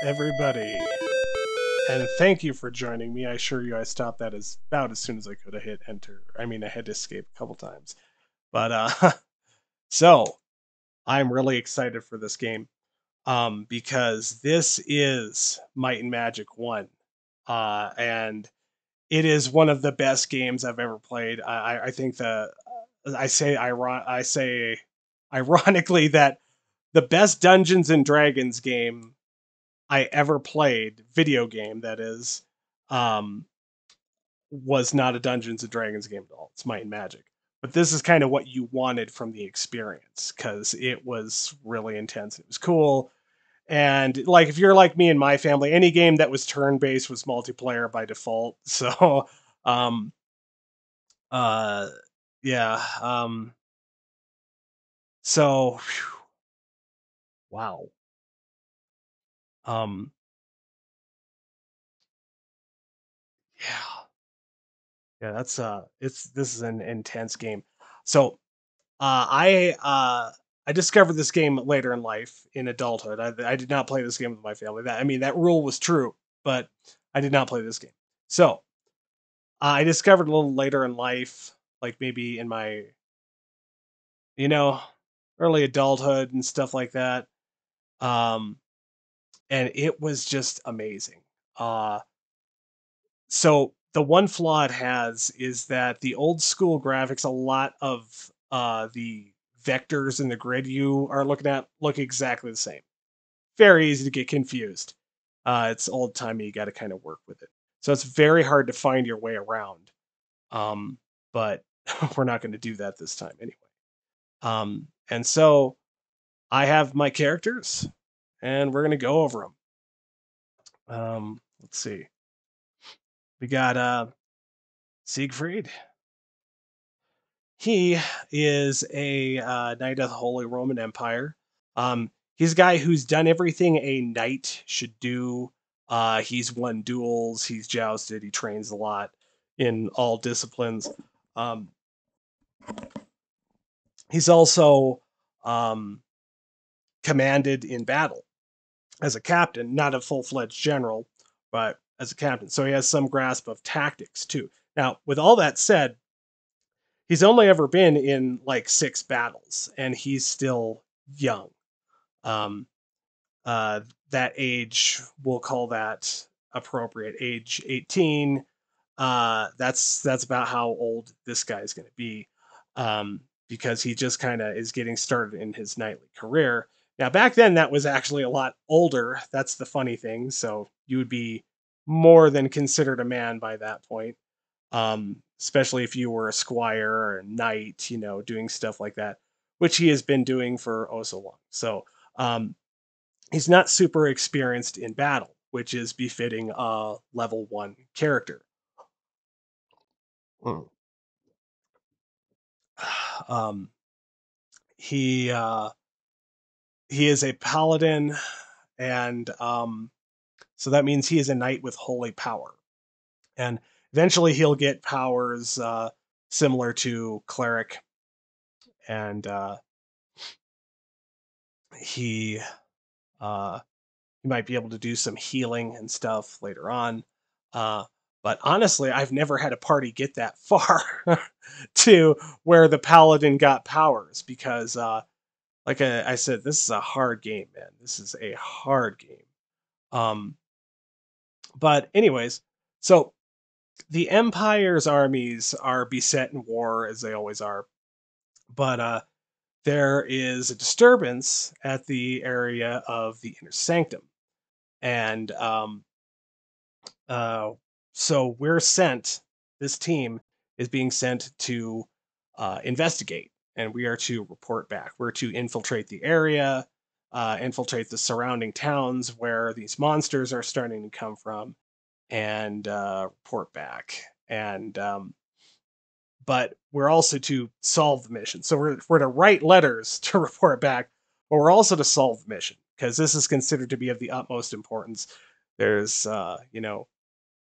everybody, and thank you for joining me. I assure you I stopped that as about as soon as I could. I hit enter. I mean, I had to escape a couple times. But so I'm really excited for this game because this is Might and Magic 1. And it is one of the best games I've ever played. I think I say ironically that the best Dungeons and Dragons game I ever played, video game that is, um, was not a Dungeons and Dragons game at all. It's Might and Magic. But this is kind of what you wanted from the experience because it was really intense. It was cool. And like if you're like me and my family, any game that was turn-based was multiplayer by default. So um uh yeah. So phew, wow. Um yeah. Yeah, that's it's this is an intense game. So Uh, I uh, I discovered this game later in life, in adulthood. I did not play this game with my family. That rule was true, but I did not play this game. So I discovered a little later in life, like maybe in my you know early adulthood and stuff like that. Um, and it was just amazing. Uh, so the one flaw it has is that the old school graphics, a lot of the vectors in the grid you are looking at look exactly the same. Very easy to get confused. It's old timey. You got to kind of work with it. So it's very hard to find your way around. But we're not going to do that this time anyway. And so I have my characters, and we're going to go over them. Let's see. We got Siegfried. He is a knight of the Holy Roman Empire. He's a guy who's done everything a knight should do. He's won duels, he's jousted, he trains a lot in all disciplines. Um, he's also um, commanded in battle as a captain, not a full fledged general, but as a captain. So he has some grasp of tactics too. Now, with all that said, he's only ever been in like 6 battles, and he's still young. Um, that age, we'll call that appropriate. Age 18. That's about how old this guy's going to be, because he just kind of is getting started in his knightly career. Now, back then, that was actually a lot older. That's the funny thing. So you would be more than considered a man by that point, especially if you were a squire or a knight, doing stuff like that, which he has been doing for oh so long. So um, he's not super experienced in battle, which is befitting a level 1 character. Mm. Um, he uh, he is a paladin, and so that means he is a knight with holy power. And eventually, he'll get powers similar to cleric, and he uh, he might be able to do some healing and stuff later on. Uh, but honestly, I've never had a party get that far to where the paladin got powers because, like I said, this is a hard game, man. This is a hard game. Um, but anyways, so the Empire's armies are beset in war as they always are, but there is a disturbance at the area of the Inner Sanctum, and Uh, so we're sent. This team is being sent to investigate, and we are to report back. We're to infiltrate the area, infiltrate the surrounding towns where these monsters are starting to come from, and report back. And but we're also to solve the mission. So we're to write letters to report back, but we're also to solve the mission because this is considered to be of the utmost importance. There's a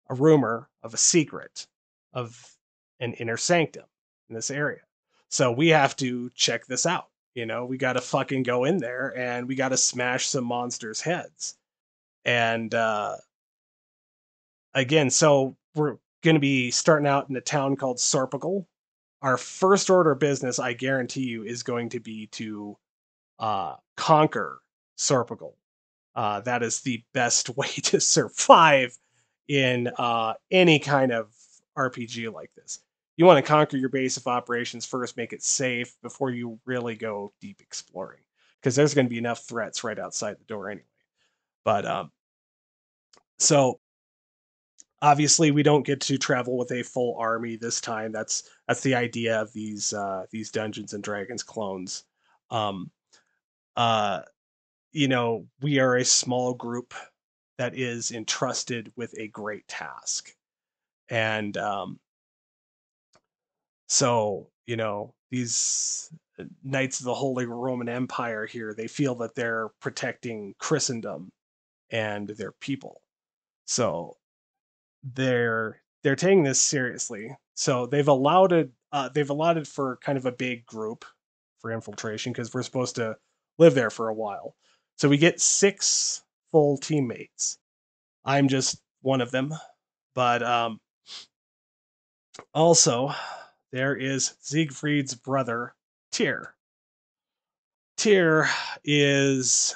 rumor of a secret of an inner sanctum in this area. So we have to check this out. We got to fucking go in there and we got to smash some monsters' heads. And again, so we're going to be starting out in a town called Sorpigal. Our first order of business, I guarantee you, is going to be to conquer Sorpigal. That is the best way to survive in any kind of RPG like this. You want to conquer your base of operations first, make it safe before you really go deep exploring, because there's going to be enough threats right outside the door anyway. But so obviously we don't get to travel with a full army this time. That's the idea of these Dungeons and Dragons clones. Um, uh, we are a small group that is entrusted with a great task. And so, these knights of the Holy Roman Empire here, they feel that they're protecting Christendom and their people. So they're taking this seriously. So they've allotted for kind of a big group for infiltration because we're supposed to live there for a while. So we get 6 full teammates. I'm just one of them, but also there is Siegfried's brother, Tyr. Tyr is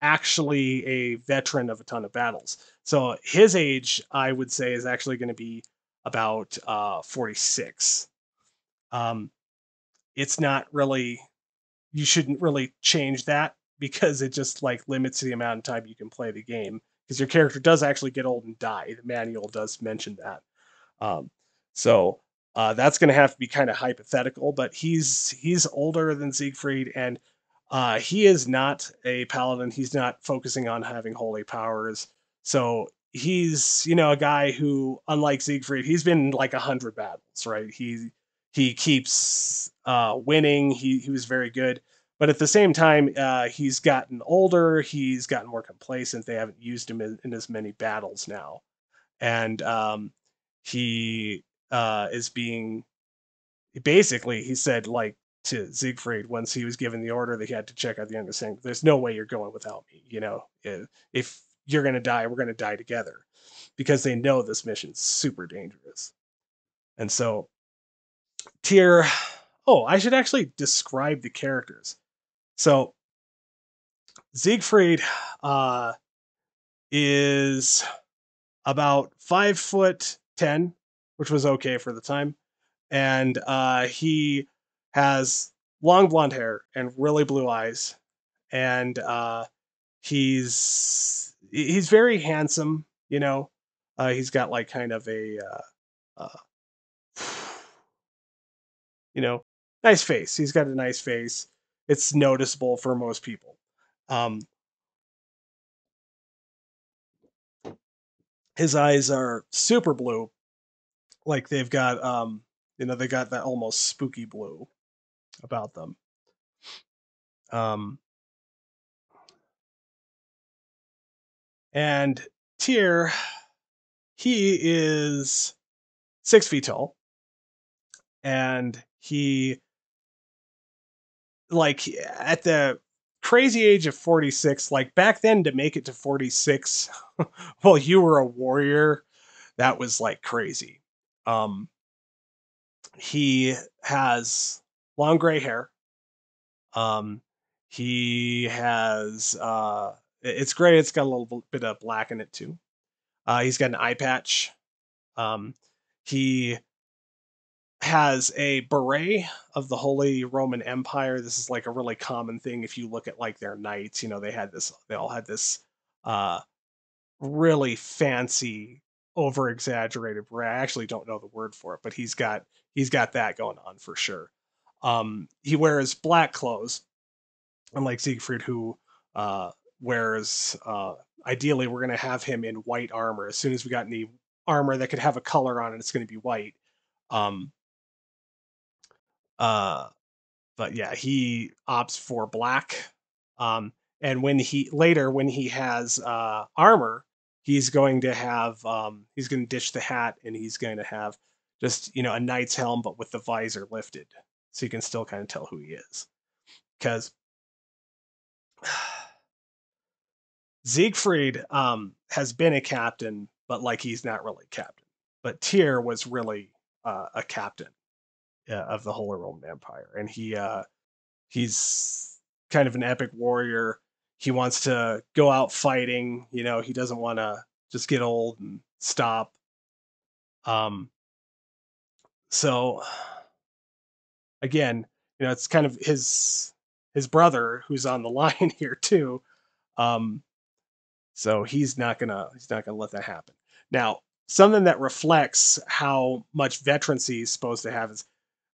actually a veteran of a ton of battles. So his age, I would say, is actually going to be about 46. Um, it's not really, you shouldn't really change that because it just like limits the amount of time you can play the game because your character does actually get old and die. The manual does mention that. Um, so that's going to have to be kind of hypothetical, but he's older than Siegfried, and he is not a paladin. He's not focusing on having holy powers. So he's a guy who, unlike Siegfried, he's been in like 100 battles, right? He keeps winning. He was very good. But at the same time, he's gotten older. He's gotten more complacent. They haven't used him in as many battles now, and he is being basically he said like to Siegfried once he was given the order that he had to check out the younger saying there's no way you're going without me, if you're going to die we're going to die together because they know this mission's super dangerous. And so Tyr, oh, I should actually describe the characters. So Siegfried uh is about 5'10", which was okay for the time, and he has long blonde hair and really blue eyes, and he's very handsome. He's got like kind of a you know nice face. He's got a nice face. It's noticeable for most people. Um, his eyes are super blue, like they've got they got that almost spooky blue about them. Um, and Tyr, he is 6 feet tall, and he like at the crazy age of 46. Like back then, to make it to 46, well, you were a warrior. That was like crazy. Um, he has long gray hair. Um, he has it's gray. It's got a little bit of black in it too. He's got an eye patch. Um, he has a beret of the Holy Roman Empire. This is like a really common thing if you look at like their knights. They all had this uh, really fancy, over exaggerated beret. I actually don't know the word for it, but he's got that going on for sure. He wears black clothes, unlike Siegfried, who uh, wears. Ideally, we're going to have him in white armor. As soon as we got any armor that could have a color on it, it's going to be white. Um, uh, but yeah, he opts for black. And when he has armor, he's going to ditch the hat and he's going to have just a knight's helm, but with the visor lifted, so you can still kind of tell who he is. Because Siegfried has been a captain, but like he's not really captain. But Tyr was really a captain of the Holy Roman Empire, and he's kind of an epic warrior. He wants to go out fighting. You know, he doesn't want to just get old and stop. Um, so again, you know, it's kind of his brother who's on the line here too. Um, so he's not gonna let that happen. Now, something that reflects how much veterancy he's supposed to have is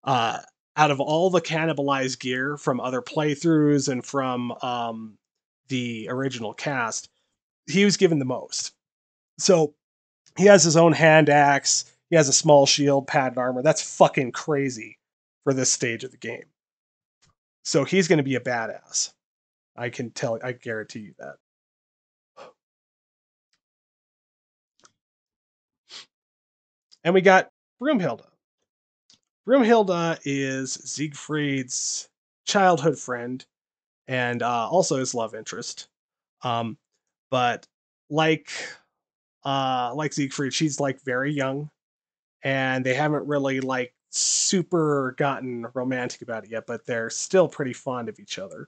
uh, out of all the cannibalized gear from other playthroughs and from the original cast, he was given the most. So he has his own hand axe. He has a small shield, padded armor. That's fucking crazy for this stage of the game. So he's going to be a badass. I can tell. I guarantee you that. And we got Broomhilda. Broomhilda is Siegfried's childhood friend and also his love interest. Um, but like like Siegfried, she's like very young, and they haven't really like super gotten romantic about it yet, but they're still pretty fond of each other.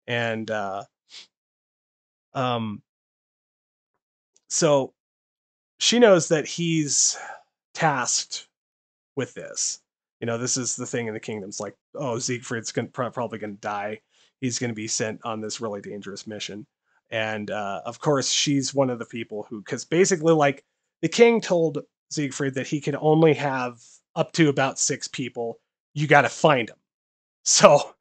And um, so she knows that he's tasked with this. You know, this is the thing in the kingdoms. Like, oh, Siegfried's probably going to die. He's going to be sent on this really dangerous mission. And of course, she's one of the people who, because basically, like, the king told Siegfried that he can only have up to about 6 people. You got to find them. So,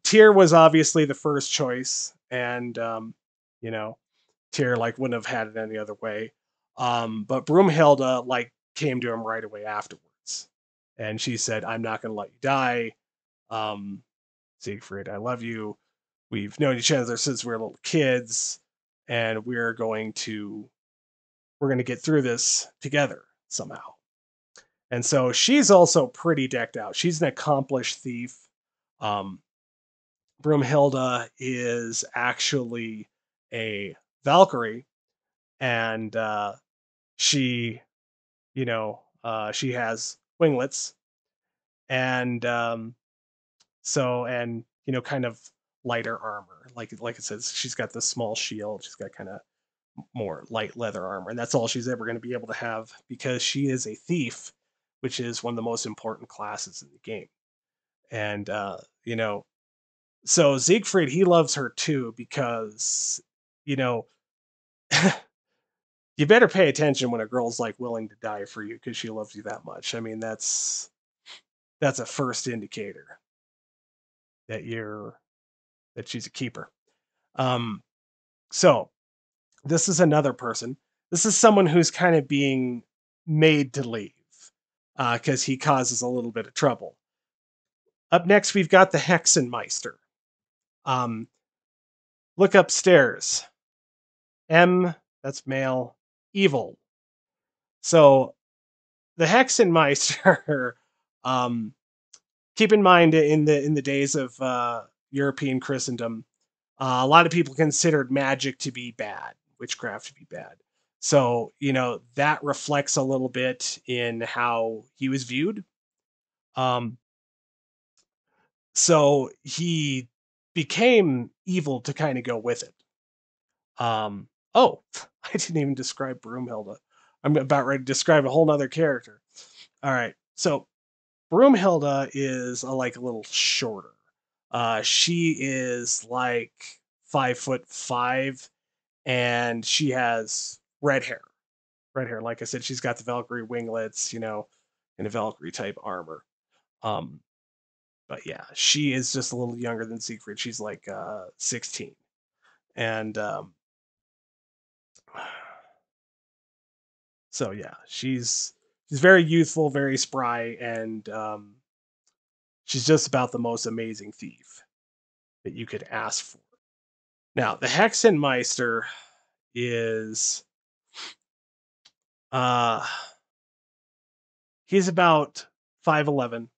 Tyr was obviously the first choice, and you know, Tyr like wouldn't have had it any other way. But Broomhilda like came to him right away afterwards, and she said, "I'm not going to let you die, um, Siegfried. I love you. We've known each other since we were little kids, and we're going to get through this together somehow." And so she's also pretty decked out. She's an accomplished thief. Um, Broomhilda is actually a Valkyrie, and she, she has winglets, and and kind of lighter armor. Like it says, she's got this small shield. She's got kind of more light leather armor, and that's all she's ever going to be able to have because she is a thief, which is one of the most important classes in the game. And so Siegfried, he loves her too because you know you better pay attention when a girl's like willing to die for you because she loves you that much. I mean, that's a first indicator that she's a keeper. Um, so this is another person. This is someone who's kind of being made to leave because he causes a little bit of trouble. Up next, we've got the Hexenmeister. Um, look upstairs. M, that's male, evil. So the Hexenmeister, um, keep in mind in the days of European Christendom, a lot of people considered magic to be bad, witchcraft to be bad. So that reflects a little bit in how he was viewed. Um, so he became evil to kind of go with it. Oh, I didn't even describe Broomhilda. I'm about ready to describe a whole nother character. All right, so Broomhilda is like a little shorter. She is like 5'5", and she has red hair. Red hair. Like I said, she's got the Valkyrie winglets, and a Valkyrie type armor. Um, but yeah, she is just a little younger than Siegfried. She's like 16, and so yeah, she's very youthful, very spry, and she's just about the most amazing thief that you could ask for. Now, the Hexenmeister is uh he's about 5'11",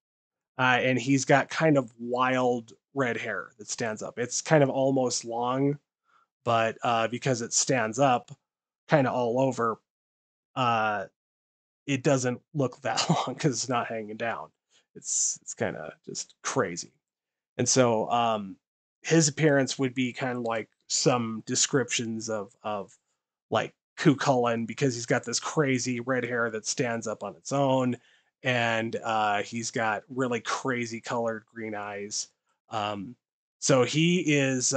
and he's got kind of wild red hair that stands up. It's kind of almost long, but because it stands up kind of all over, uh, it doesn't look that long because it's not hanging down. It's kind of just crazy. And so his appearance would be kind of like some descriptions of like Cucullin, because he's got this crazy red hair that stands up on its own, and he's got really crazy colored green eyes. Um, so he's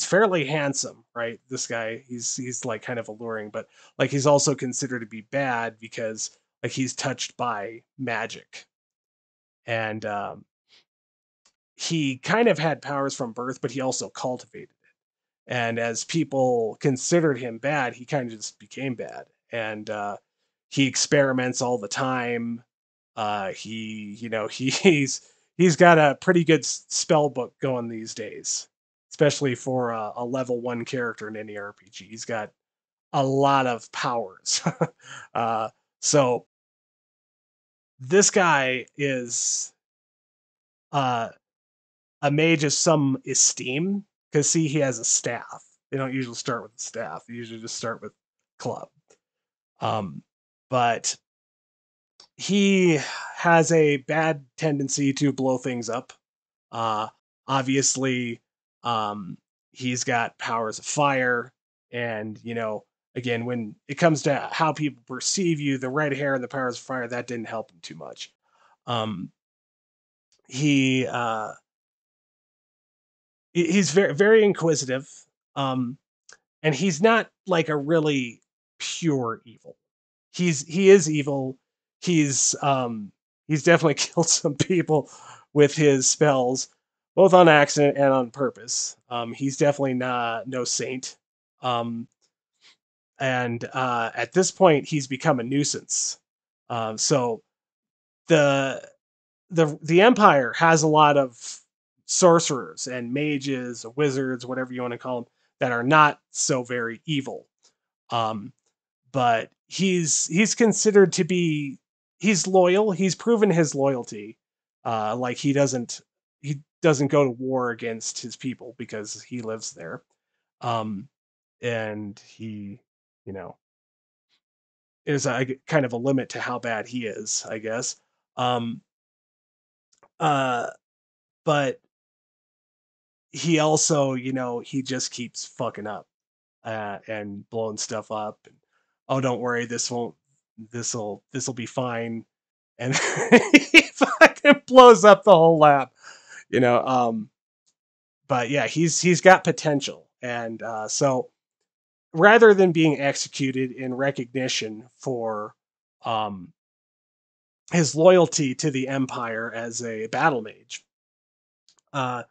fairly handsome, right? This guy, he's like kind of alluring, but like he's also considered to be bad because like he's touched by magic, and he kind of had powers from birth, but he also cultivated it. And as people considered him bad, he kind of just became bad. And he experiments all the time. He's got a pretty good spell book going these days, especially for a level one character in any RPG. He's got a lot of powers. uh, so this guy is uh, a mage of some esteem, because see, he has a staff. They don't usually start with the staff. They usually just start with club. Um, but he has a bad tendency to blow things up. Uh, Obviously, um, he's got powers of fire, and again, when it comes to how people perceive you, the red hair and the powers of fire, that didn't help him too much. Um, he he's very inquisitive. Um, and he's not like a really pure evil. He is evil. He's definitely killed some people with his spells, both on accident and on purpose. He's definitely not no saint. Um, and At this point, he's become a nuisance. So the the Empire has a lot of sorcerers and mages, wizards, whatever you want to call them, that are not so very evil. Um, but he's considered to be he's loyal. He's proven his loyalty. Like he doesn't go to war against his people because he lives there. Um, and he, you know, is kind of a limit to how bad he is, I guess. Um, uh, but he also, he just keeps fucking up and blowing stuff up. And oh, don't worry, this'll be fine. And he fucking blows up the whole lab, you know. But yeah, he's got potential, and so rather than being executed in recognition for um, his loyalty to the Empire as a battle mage, uh,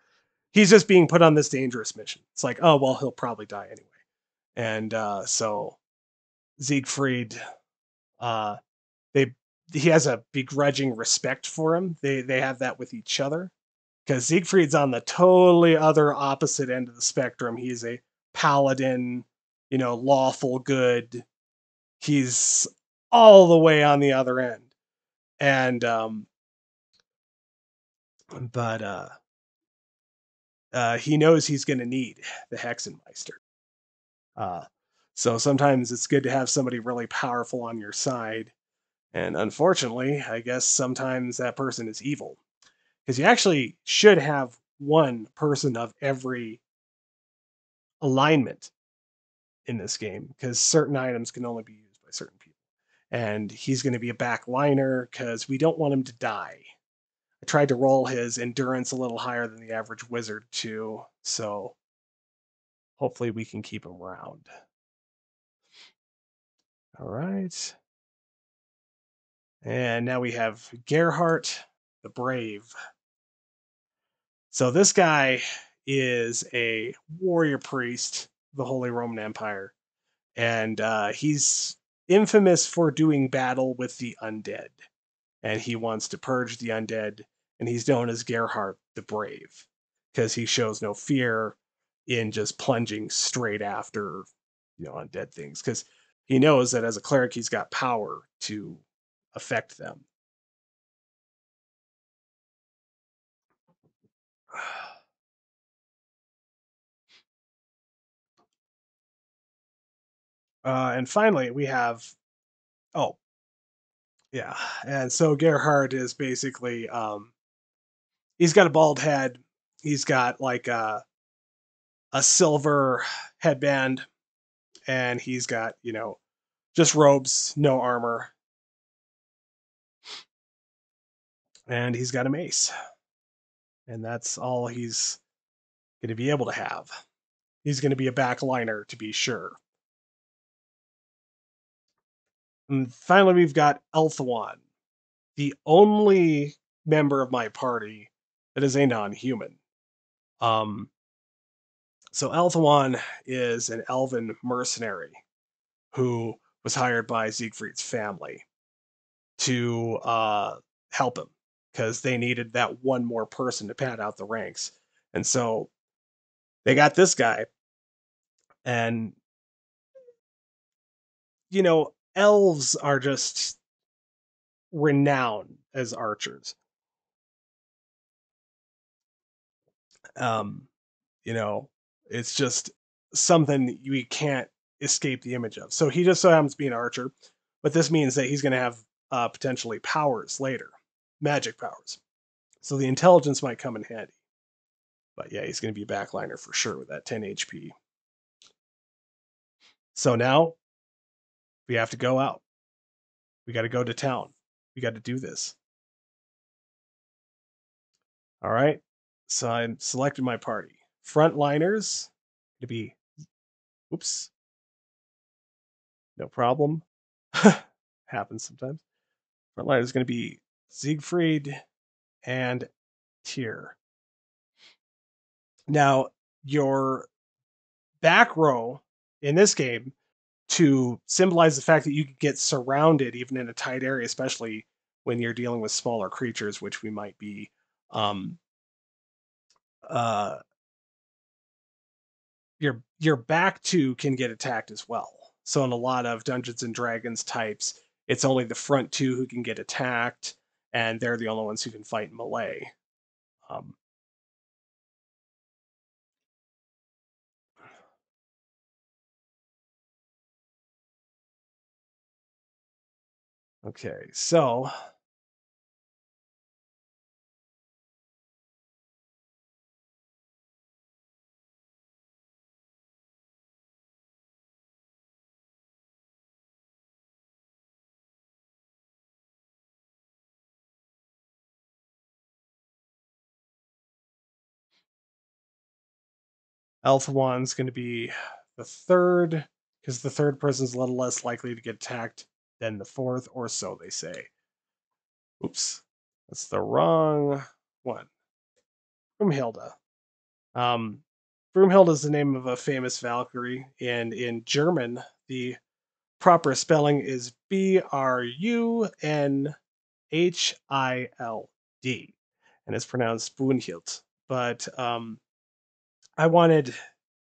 he's just being put on this dangerous mission. It's like, oh well, he'll probably die anyway, and so Siegfried, uh, they he has a begrudging respect for him. They have that with each other, because Siegfried's on the totally other opposite end of the spectrum. He's a paladin, lawful good. He's all the way on the other end, and but he knows he's going to need the Hexenmeister. Uh, so sometimes it's good to have somebody really powerful on your side, and unfortunately, I guess sometimes that person is evil, because you actually should have one person of every alignment in this game, because certain items can only be used by certain people. And he's going to be a back liner because we don't want him to die. I tried to roll his endurance a little higher than the average wizard too, so hopefully we can keep him around. All right. And now we have Gerhardt the Brave. So this guy is a warrior priest of the Holy Roman Empire, and he's infamous for doing battle with the undead, and he wants to purge the undead, and he's known as Gerhardt the Brave because he shows no fear in just plunging straight after undead things, because he knows that as a cleric he's got power to affect them. And finally, we have oh yeah, and so Gerhard is basically he's got a bald head. He's got like a silver headband, and he's got just robes, no armor, and he's got a mace, and that's all he's going to be able to have. He's going to be a backliner to be sure. And finally, we've got Elthwan, the only member of my party that is a non-human. Um, so Elthwan is an elven mercenary who was hired by Siegfried's family to help him because they needed that one more person to pad out the ranks. And so they got this guy, and elves are just renowned as archers. Um, you know, it's just something we can't escape the image of. So he just so happens to be an archer, but this means that he's going to have potentially powers later, magic powers. So the intelligence might come in handy. But yeah, he's going to be a backliner for sure with that 10 HP. So now we have to go out. We got to go to town. We got to do this. All right. So I'm selecting my party. Frontliners to be, oops, no problem. Happens sometimes. Frontliners is going to be Siegfried and Tyr. Now, your back row in this game to symbolize the fact that you could get surrounded even in a tight area, especially when you're dealing with smaller creatures, which we might be. Um, uh, your back two can get attacked as well. So in a lot of Dungeons and Dragons types, it's only the front two who can get attacked, and they're the only ones who can fight melee. Um, okay, so Alpha One's going to be the third, because the third person's a little less likely to get attacked than the fourth, or so they say. Oops, that's the wrong one. Broomhilda. Broomhilda is the name of a famous Valkyrie, and in German, the proper spelling is Brunhild, and it's pronounced Brunhild. But I wanted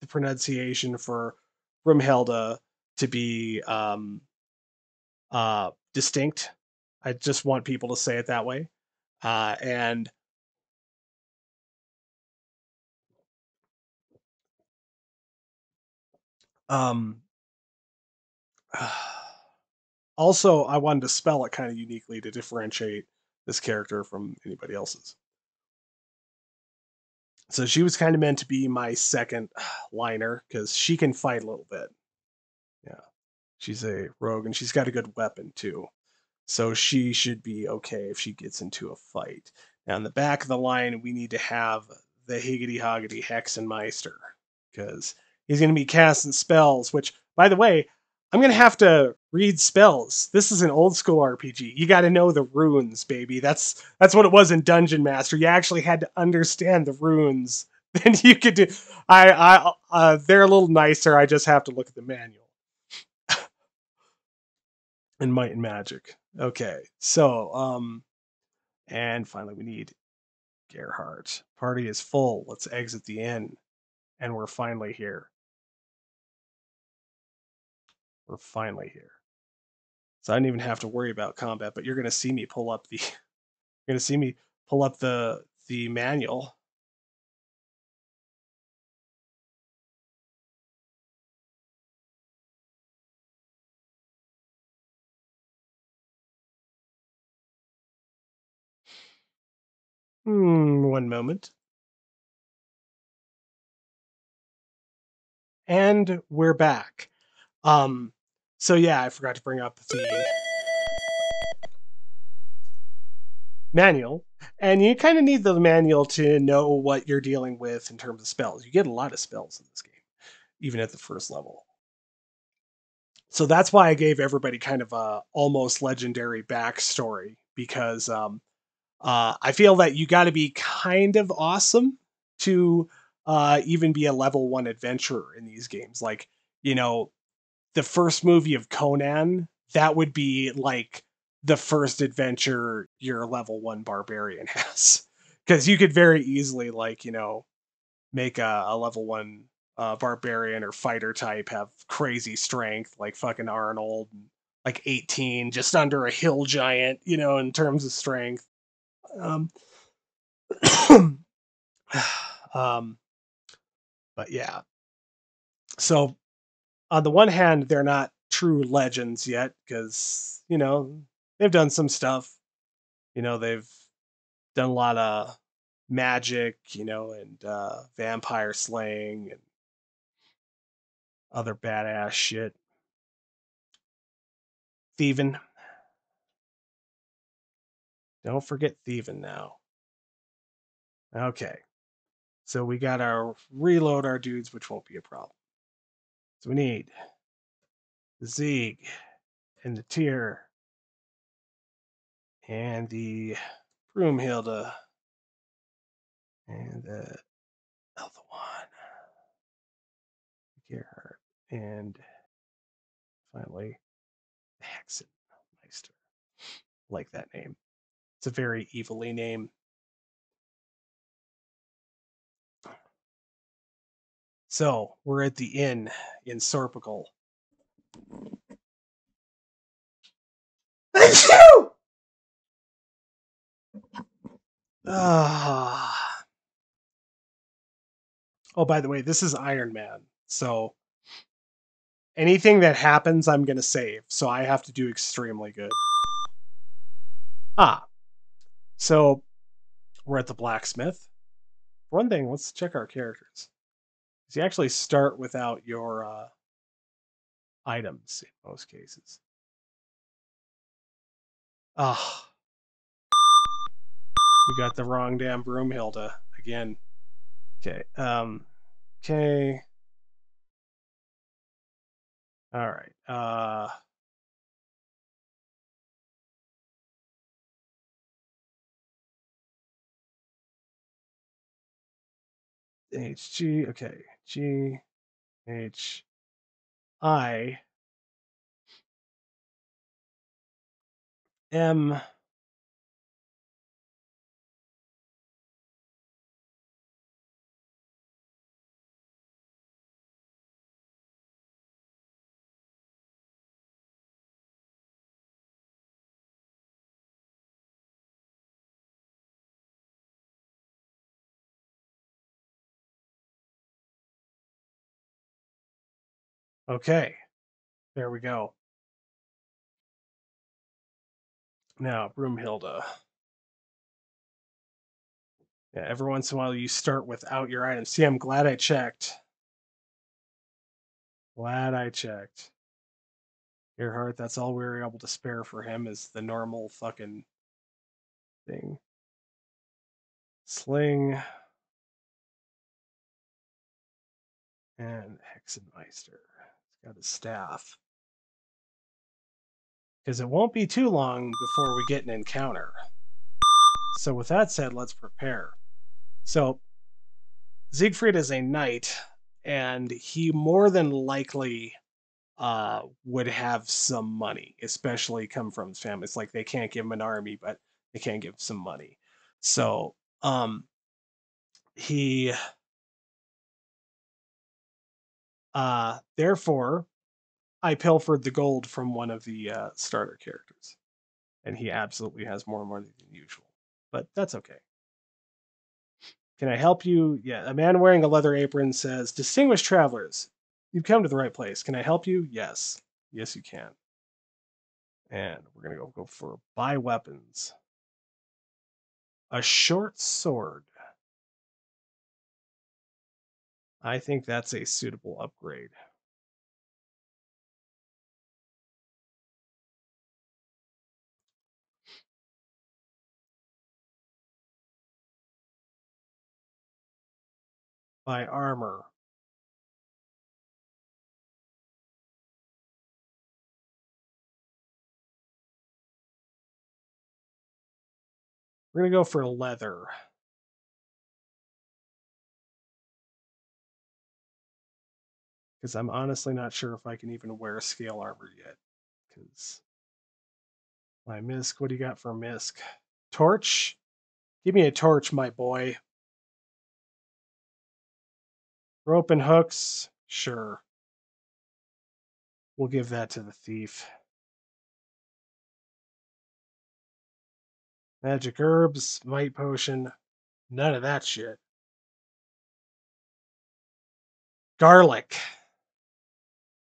the pronunciation for Broomhilda to be distinct. I just want people to say it that way. And um, also, I wanted to spell it kind of uniquely to differentiate this character from anybody else's. So she was kind of meant to be my second liner because she can fight a little bit. Yeah, she's a rogue and she's got a good weapon too. So she should be okay if she gets into a fight. Now, in the back of the line, we need to have the Higgity Hoggity Hexenmeister because he's going to be casting spells, which, by the way, I'm going to have to read spells. This is an old school RPG. You got to know the runes, baby. That's what it was in Dungeon Master. You actually had to understand the runes. Then you could do. They're a little nicer. I just have to look at the manual. And Might and Magic. Okay, so and finally we need Gerhardt. Party is full. Let's exit the inn, and we're finally here. We're finally here. So I didn't even have to worry about combat, but you're gonna see me pull up the. You're gonna see me pull up the manual. One moment. And we're back. Um, so yeah, I forgot to bring up the manual. And you kind of need the manual to know what you're dealing with in terms of spells. You get a lot of spells in this game, even at the first level. So that's why I gave everybody kind of a almost legendary backstory because I feel that you got to be kind of awesome to even be a level one adventurer in these games. Like, you know, the first movie of Conan, that would be like the first adventure your level one barbarian has. Because you could very easily, like, make a level one barbarian or fighter type have crazy strength, like fucking Arnold, like 18, just under a hill giant, in terms of strength. Um, um, but yeah. So on the one hand, they're not true legends yet because, they've done some stuff. They've done a lot of magic, and vampire slaying and other badass shit. Thieving. Don't forget thieving now. Okay. So we got our reload our dudes, which won't be a problem. So we need the Zeeg and the Tyr and the Broomhilda and the Elthawan, Gerhard, and finally the Hexenmeister. Like that name. It's a very evilly name. So we're at the inn in Sorpical. Ah. Oh, by the way, this is Iron Man. So anything that happens, I'm going to save. So I have to do extremely good. Ah. So we're at the blacksmith. For one thing, let's check our characters. You actually start without your items in most cases. Ah. We got the wrong damn Broomhilda again. Okay. Okay. All right. HG. Okay. G H I M. Okay. There we go. Now, Broomhilda. Yeah, every once in a while you start without your items. See, I'm glad I checked. Glad I checked. Earhart, that's all we were able to spare for him is the normal fucking thing. Sling. And Hexenmeister. He's got his staff. Because it won't be too long before we get an encounter. So with that said, let's prepare. So Siegfried is a knight, and he more than likely would have some money, especially come from his family. It's like they can't give him an army, but they can give him some money. So he therefore I pilfered the gold from one of the starter characters, and he absolutely has more money than usual. But that's okay. Can I help you? Yeah, a man wearing a leather apron says, "Distinguished travelers, you've come to the right place. Can I help you?" Yes. Yes, you can. And we're gonna go for buy weapons. A short sword. I think that's a suitable upgrade. By armor. We're going to go for leather. Because I'm honestly not sure if I can even wear scale armor yet. Because my Misk, what do you got for Misk? Torch? Give me a torch, my boy. Rope and hooks? Sure. We'll give that to the thief. Magic herbs, might potion, none of that shit. Garlic.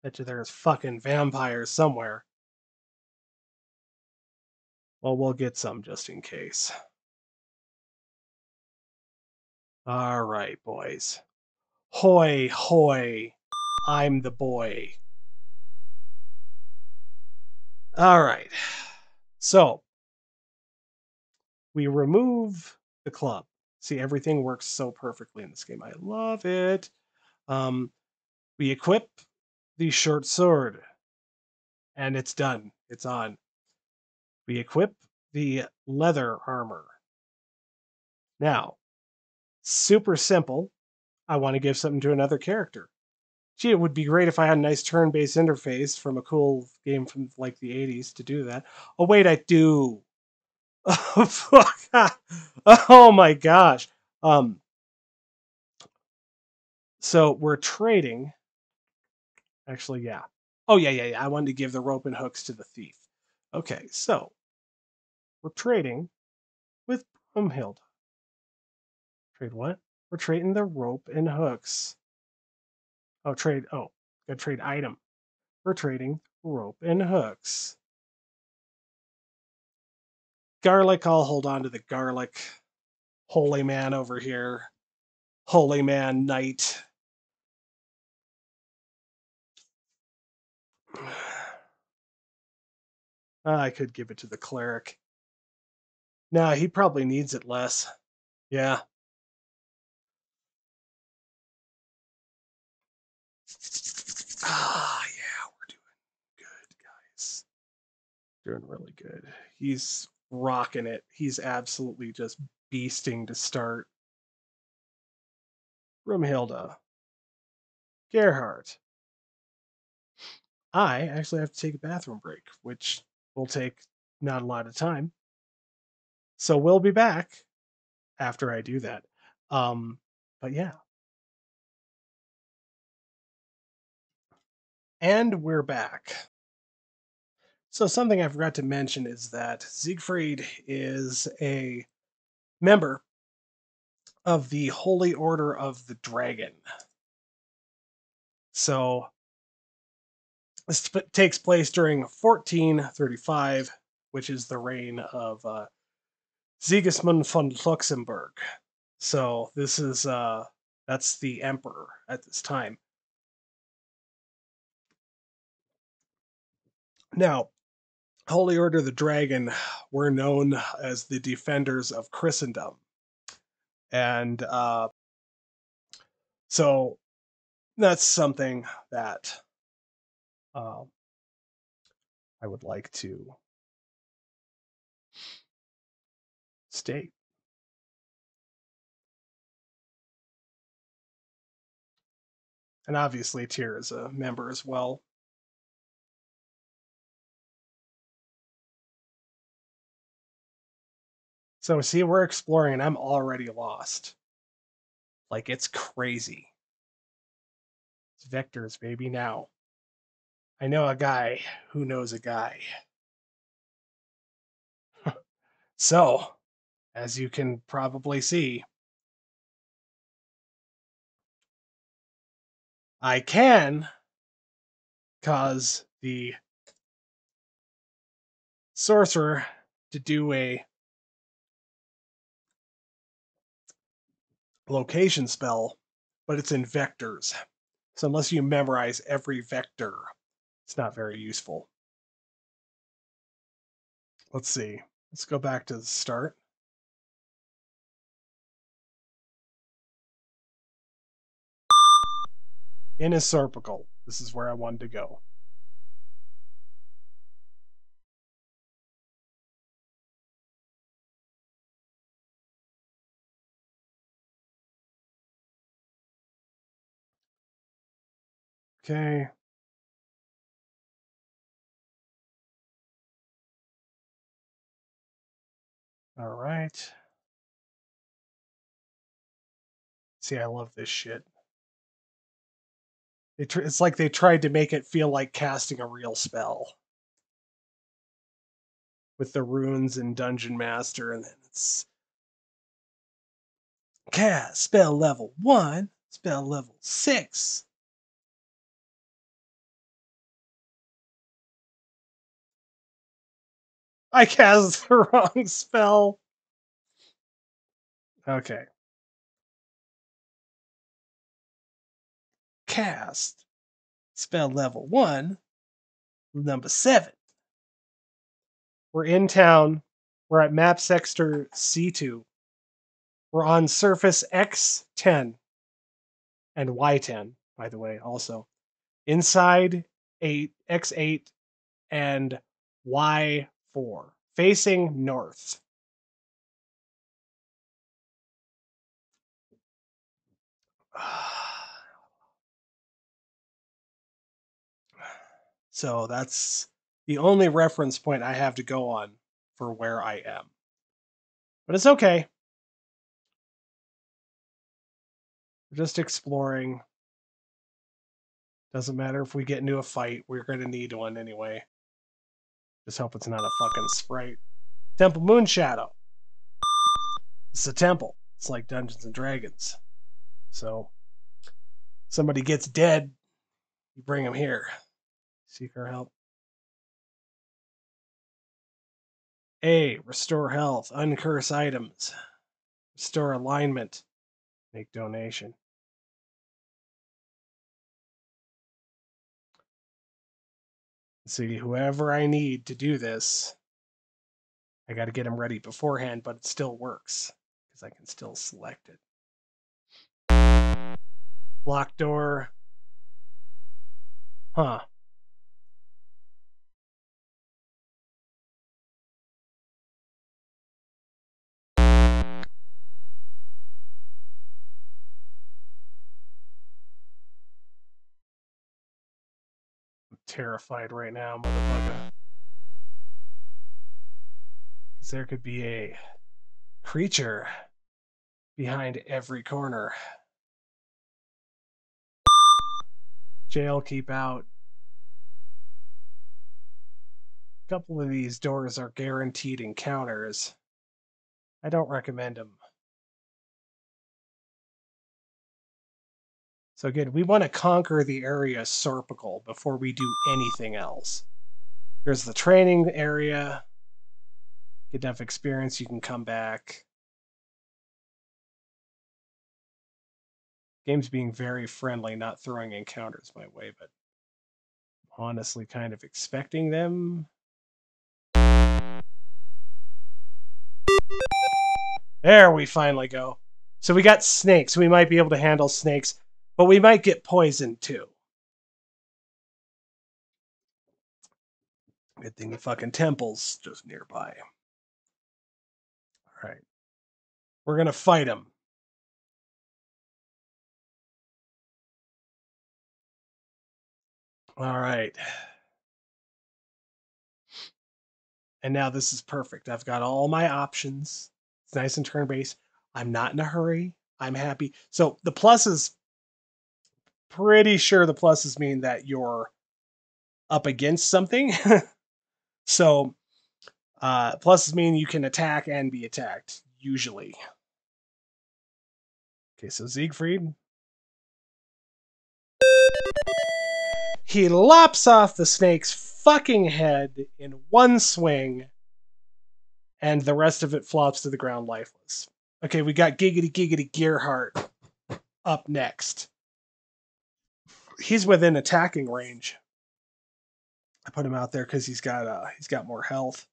Bet you there's fucking vampires somewhere. Well, we'll get some just in case. All right, boys. Hoy, hoy. I'm the boy. All right. So, we remove the club. See, everything works so perfectly in this game. I love it. We equip the short sword, and it's done. It's on. We equip the leather armor. Now, super simple. I want to give something to another character. Gee, it would be great if I had a nice turn-based interface from a cool game from like the 80s to do that. Oh, wait, I do. Oh, fuck. Oh my gosh. So we're trading. Actually, yeah. Oh, yeah. I wanted to give the rope and hooks to the thief. Okay, so we're trading with Brumhild. Trade what? We're trading the rope and hooks. Oh, trade. Oh, got trade item. We're trading rope and hooks. Garlic, I'll hold on to the garlic. Holy man over here. Holy man knight. I could give it to the cleric. Nah, he probably needs it less. Yeah. Yeah, we're doing good, guys. Doing really good. He's rocking it. He's absolutely just beasting to start. Brumhilda. Gerhardt. I actually have to take a bathroom break, which will take not a lot of time. So we'll be back after I do that. But yeah. And we're back. So something I forgot to mention is that Siegfried is a member of the Holy Order of the Dragon. So this takes place during 1435, which is the reign of Sigismund von Luxembourg. So this is that's the emperor at this time. Now, Holy Order of the Dragon were known as the defenders of Christendom. And so that's something that uh, I would like to state. And obviously, Tyr is a member as well. So, see, we're exploring, and I'm already lost. Like, it's crazy. It's vectors, baby, now. I know a guy who knows a guy. So, as you can probably see, I can cause the sorcerer to do a location spell, but it's in vectors. So unless you memorize every vector, it's not very useful. Let's see. Let's go back to the start. In a Serpical. This is where I wanted to go. Okay. All right. See, I love this shit. It's like they tried to make it feel like casting a real spell. With the runes and Dungeon Master, and then it's cast spell level 1, spell level 6. I cast the wrong spell. Okay. Cast spell level 1, number 7. We're in town. We're at map sector C2. We're on surface X10 and Y10, by the way, also. Inside X8 and Y4, facing north. So that's the only reference point I have to go on for where I am. But it's okay. We're just exploring. Doesn't matter if we get into a fight. We're going to need one anyway. Just hope it's not a fucking sprite. Temple Moonshadow. It's a temple. It's like Dungeons and Dragons. So, somebody gets dead, you bring them here. Seek our help. A. Restore health. Uncurse items. Restore alignment. Make donation. See, whoever I need to do this, I got to get them ready beforehand, but it still works because I can still select it. Lock door. Huh. I'm terrified right now, motherfucker. Because there could be a creature behind every corner. Jail, keep out. A couple of these doors are guaranteed encounters. I don't recommend them. So again, we want to conquer the area Serpical before we do anything else. There's the training area. Get enough experience, you can come back. Game's being very friendly, not throwing encounters my way, but I'm honestly kind of expecting them. There we finally go. So we got snakes. We might be able to handle snakes, but we might get poisoned too. Good thing the fucking temple's just nearby. All right. We're going to fight him. All right. And now this is perfect. I've got all my options. It's nice and turn-based. I'm not in a hurry. I'm happy. So the pluses, pretty sure the pluses mean that you're up against something. So pluses mean you can attack and be attacked, usually. Okay, so Siegfried. He lops off the snake's fucking head in one swing, and the rest of it flops to the ground lifeless. Okay, we got Giggity Giggity Gearheart up next. He's within attacking range. I put him out there because he's got more health.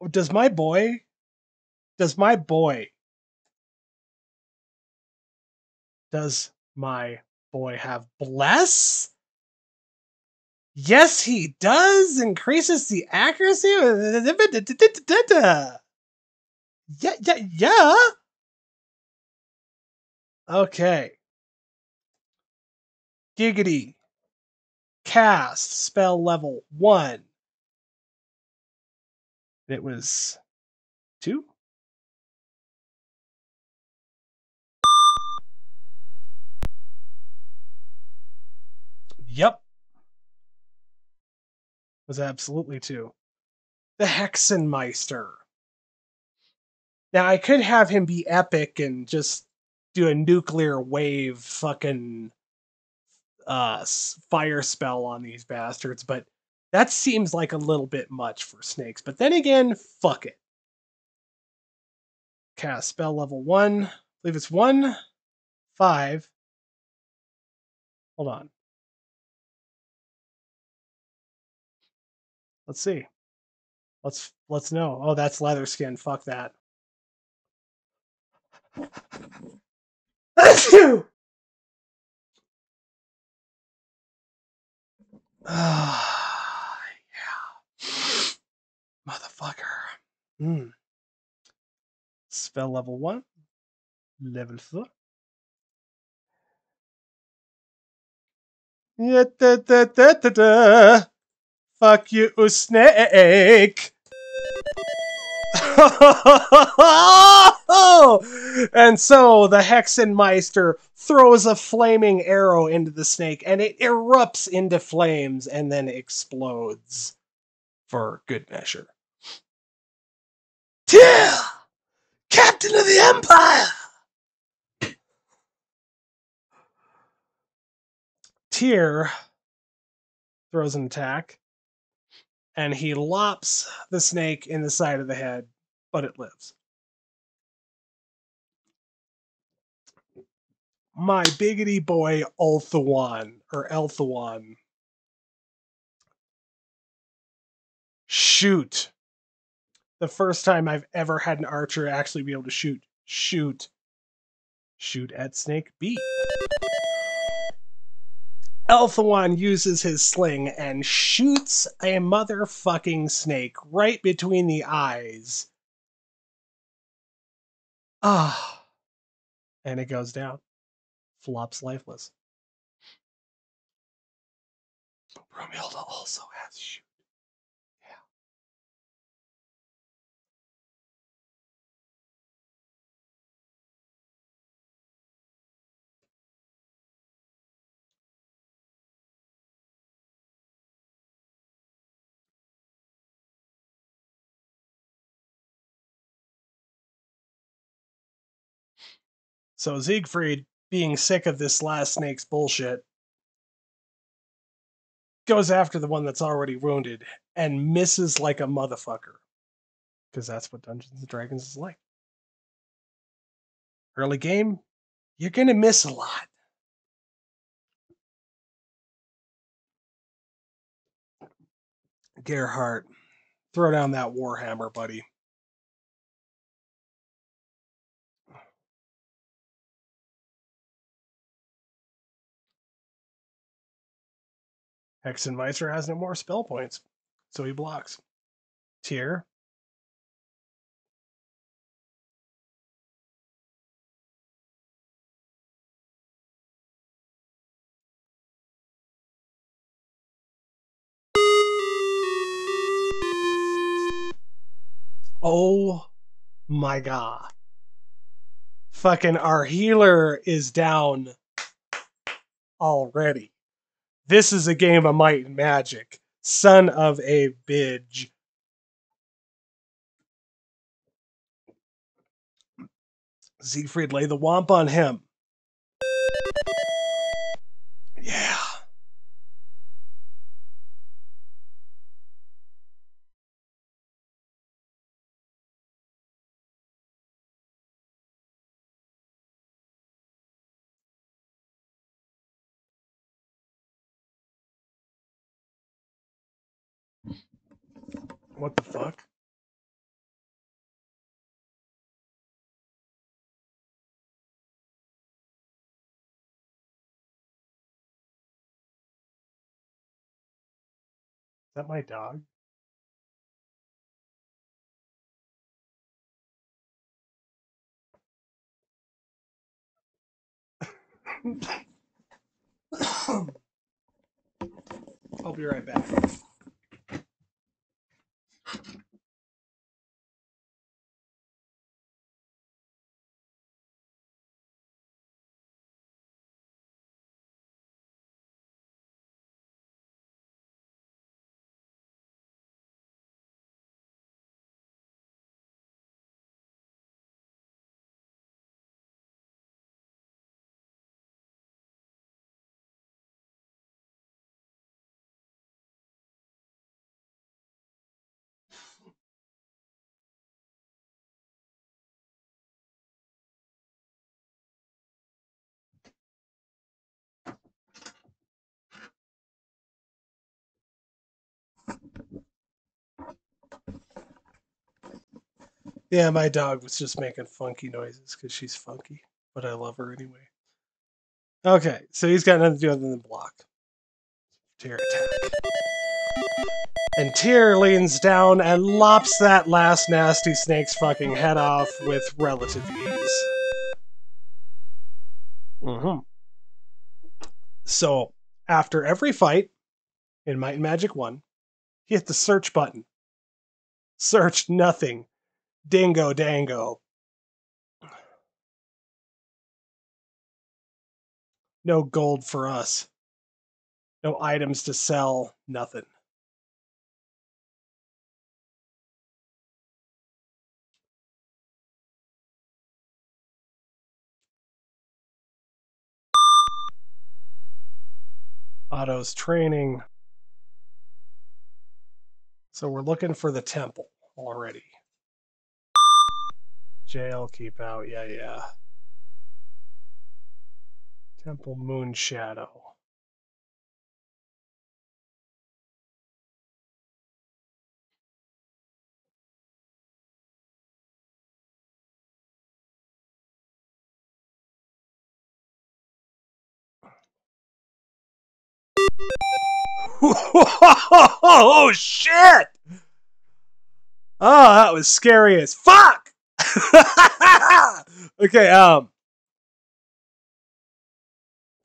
Does my boy Does my boy have bless? Yes, he does. Increases the accuracy. Yeah. Okay. Giggity. Cast. Spell level 1. It was 2. Yep. Was absolutely 2. The Hexenmeister. Now, I could have him be epic and just do a nuclear wave fucking fire spell on these bastards, but that seems like a little bit much for snakes. But then again, fuck it. Cast spell level 1. I believe it's 1, 5. Hold on. Let's see. Let's know. Oh, that's leather skin. Fuck that. That's you. Yeah. Motherfucker. Spell level 1. Level 4. Fuck you, snake. And so the Hexenmeister throws a flaming arrow into the snake and it erupts into flames and then explodes for good measure. Tyr! Captain of the Empire! Tyr throws an attack and he lops the snake in the side of the head, but it lives. My biggity boy Elthuan. Shoot. The first time I've ever had an archer actually be able to shoot. Shoot at Snake B. Elthuan uses his sling and shoots a motherfucking snake right between the eyes. Ah. And it goes down. Flops lifeless. Brumhilda also has shoot. Yeah. So Siegfried, being sick of this last snake's bullshit, goes after the one that's already wounded and misses like a motherfucker. Because that's what Dungeons and Dragons is like. Early game, you're going to miss a lot. Gerhardt, throw down that Warhammer, buddy. Hexenmeister has no more spell points, so he blocks. Tyr. Oh my god. Fucking our healer is down already. This is a game of might and magic. Son of a bitch. Siegfried, lay the womp on him. Yeah. What the fuck? Is that my dog? I'll be right back. Yeah, my dog was just making funky noises because she's funky, but I love her anyway. Okay, so he's got nothing to do other than block. Tear attack. And Tyr leans down and lops that last nasty snake's fucking head off with relative ease. So, after every fight in Might and Magic 1, he hit the search button. Search nothing. Dingo dango. No gold for us. No items to sell. Nothing. Otto's training. So we're looking for the temple already. Jail, keep out. Yeah. Temple Moon Shadow. Oh shit! Oh, that was scary as fuck. Okay,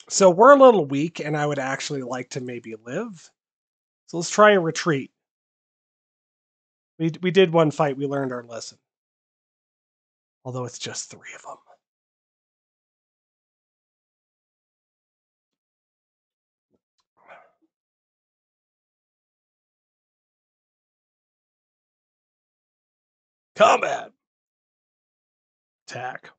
so we're a little weak, and I would actually like to maybe live. So let's try a retreat. We did one fight. We learned our lesson. Although it's just 3 of them. Combat. Attack.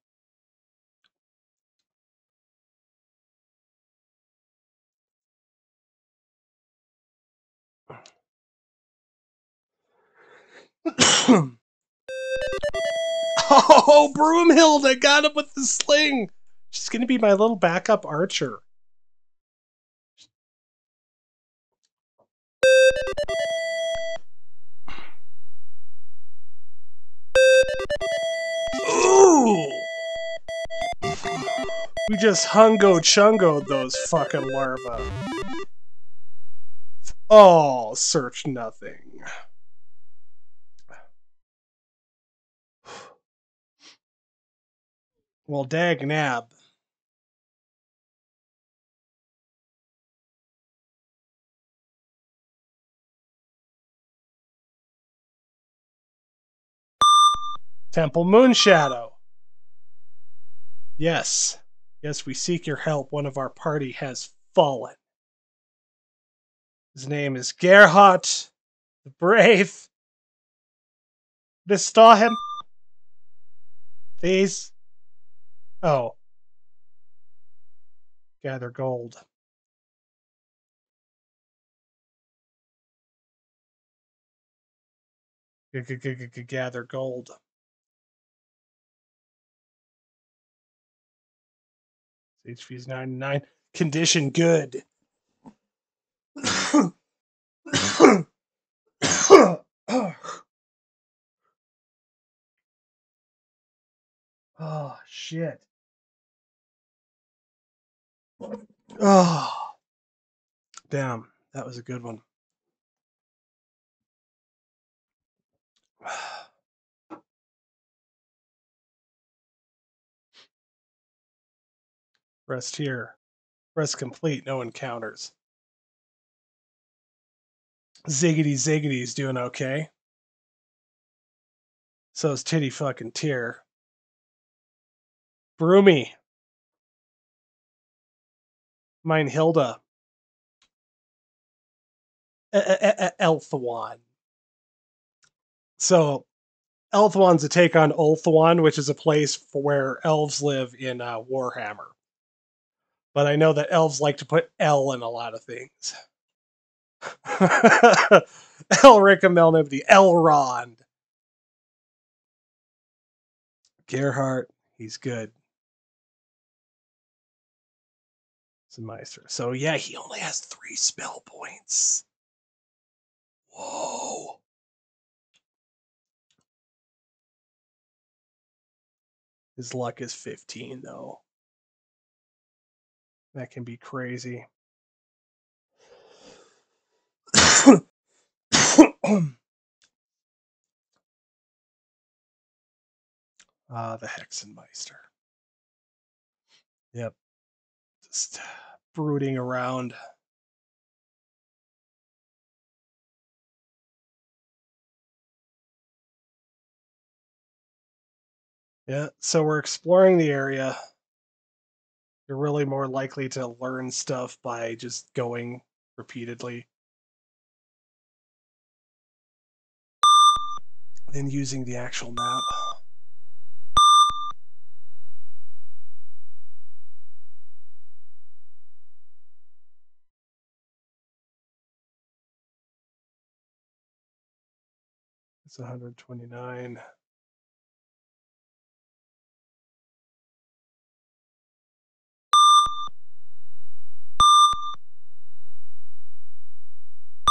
Oh, Broomhilda got him with the sling. She's going to be my little backup archer. Ooh! We just hungo chungoed those fucking larvae. Oh, search nothing. Well, dag nab. Temple Moonshadow. Yes. Yes, we seek your help. One of our party has fallen. His name is Gerhardt the Brave. Restore him. Please. Oh. Gather gold. Gather gold. HP's 99. Condition good. Oh shit. Oh damn, that was a good one. Rest here. Rest complete, no encounters. Ziggity Ziggity's doing okay. So is Titty fucking Tear. Broomy. Mine Hilda. Elthwan. So Elthwan's a take on Ulthuan, which is a place for where elves live in Warhammer. But I know that elves like to put L in a lot of things. Elric Melnibdi, Elrond. Gerhardt, he's good. Meister. So yeah, he only has 3 spell points. Whoa. His luck is 15 though. That can be crazy. The Hexenmeister. Yep. Just brooding around. Yeah, so we're exploring the area. You're really more likely to learn stuff by just going repeatedly than using the actual map. It's 129.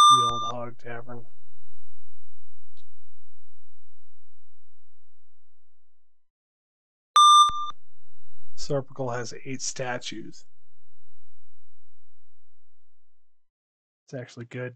The Old Hog Tavern. Serpical has 8 statues. It's actually good.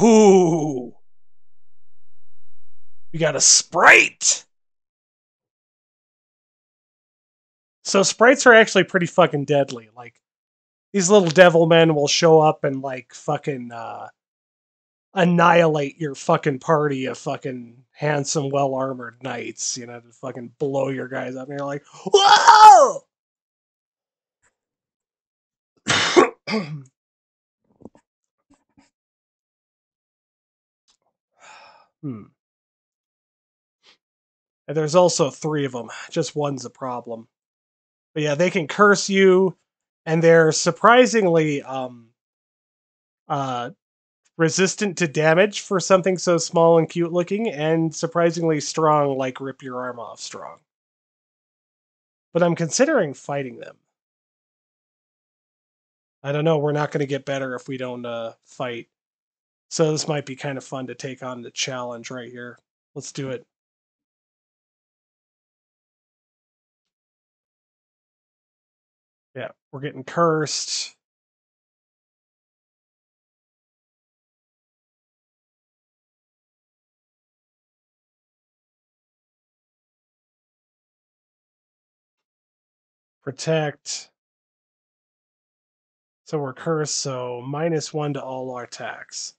Ooh! We got a sprite! So sprites are actually pretty fucking deadly. Like, these little devil men will show up and, like, fucking, annihilate your fucking party of fucking handsome, well-armored knights, you know, to fucking blow your guys up. And you're like, whoa! Hmm. And there's also 3 of them. Just one's a problem. But yeah, they can curse you, and they're surprisingly uh, resistant to damage for something so small and cute looking, and surprisingly strong, like rip your arm off strong. But I'm considering fighting them. I don't know. We're not going to get better if we don't fight. So this might be kind of fun to take on the challenge right here. Let's do it. Yeah, we're getting cursed. Protect. So we're cursed, so -1 to all our attacks.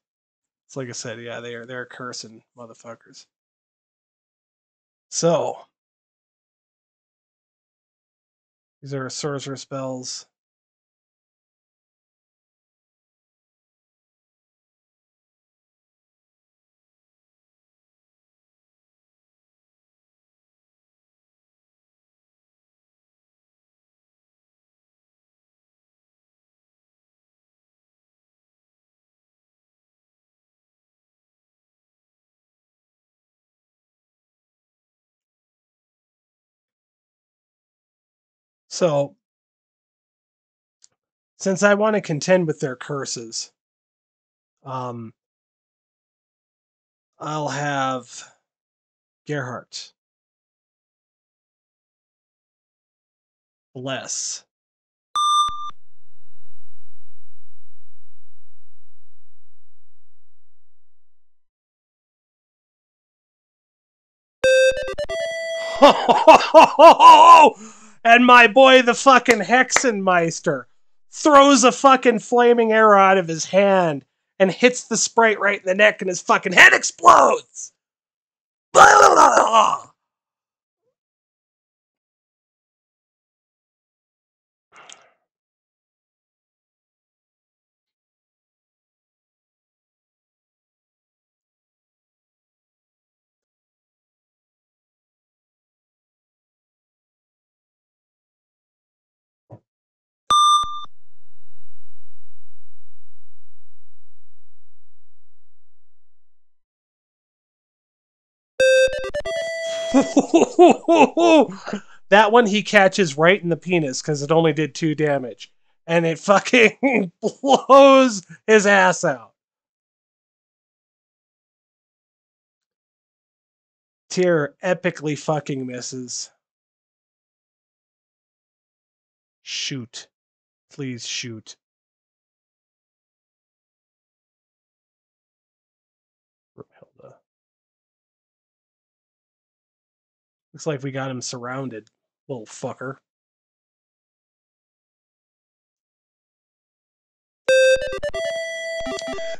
It's like I said, yeah, they're cursing motherfuckers. So these are sorcerer spells. So since I want to contend with their curses, I'll have Gerhardt bless. And my boy, the fucking Hexenmeister, throws a fucking flaming arrow out of his hand and hits the sprite right in the neck, and his fucking head explodes. That one he catches right in the penis because it only did 2 damage. And it fucking blows his ass out. Tyr epically fucking misses. Shoot. Please shoot. Hilda. Looks like we got him surrounded, little fucker.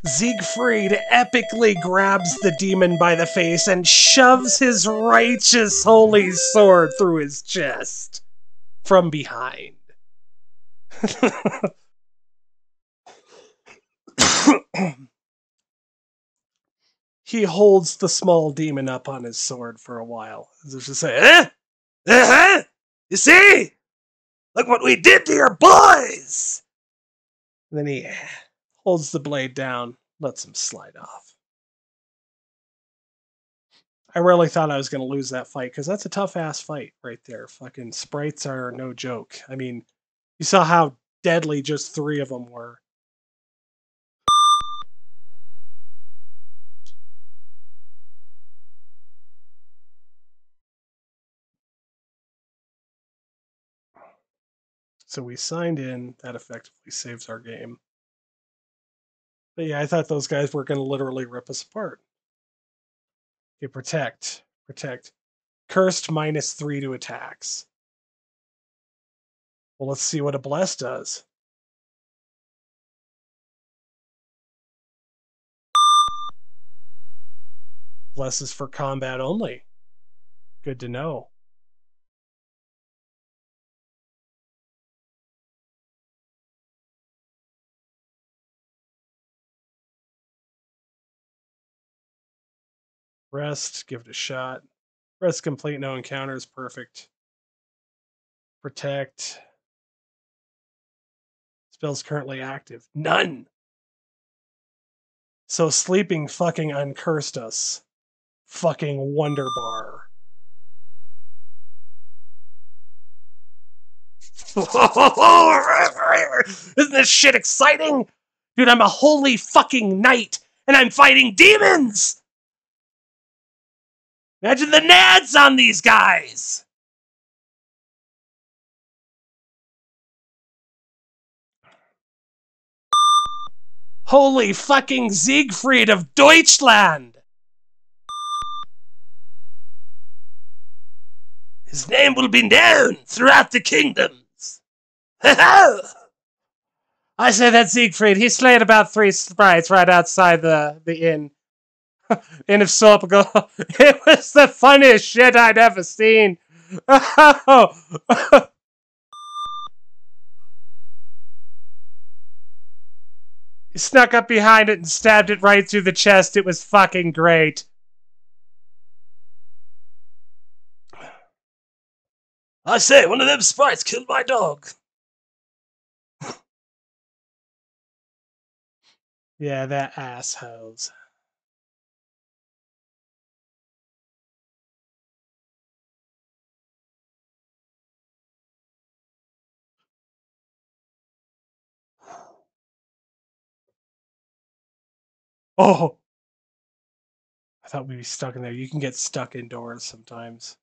Siegfried epically grabs the demon by the face and shoves his righteous holy sword through his chest from behind. He holds the small demon up on his sword for a while, as if to say, You see? Look what we did to your boys! And then he holds the blade down, lets him slide off. I really thought I was going to lose that fight, because that's a tough-ass fight right there. Fucking sprites are no joke. I mean, you saw how deadly just 3 of them were. So we signed in. That effectively saves our game. But yeah, I thought those guys were going to literally rip us apart. Okay, protect. Protect. Cursed -3 to attacks. Well, let's see what a bless does. Bless is for combat only. Good to know. Rest, give it a shot. Rest complete, no encounters, perfect. Protect. Spells currently active. None! So sleeping fucking uncursed us. Fucking Wonderbar. Isn't this shit exciting? Dude, I'm a holy fucking knight, and I'm fighting demons! Imagine the nads on these guys! Holy fucking Siegfried of Deutschland! His name will be known throughout the kingdoms. I say that Siegfried, he slayed about 3 sprites right outside the inn. Inn of Sorpigal. It was the funniest shit I'd ever seen. He snuck up behind it and stabbed it right through the chest. It was fucking great. I say, one of them sprites killed my dog. Yeah, that assholes. Oh! I thought we'd be stuck in there. You can get stuck indoors sometimes.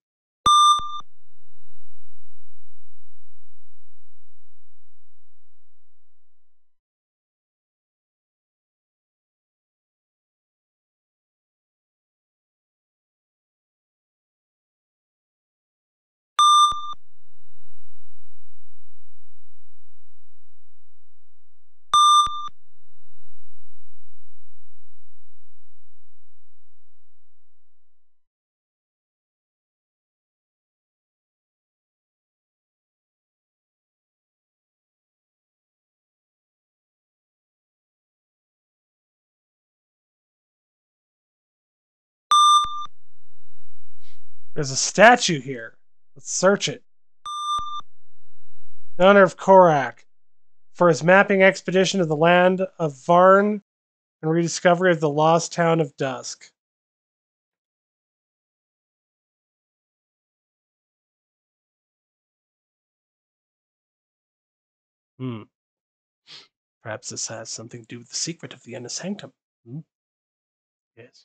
There's a statue here. Let's search it. In honor of Korak, for his mapping expedition to the land of Varn and rediscovery of the lost town of Dusk. Perhaps this has something to do with the secret of the Inner Sanctum. Yes.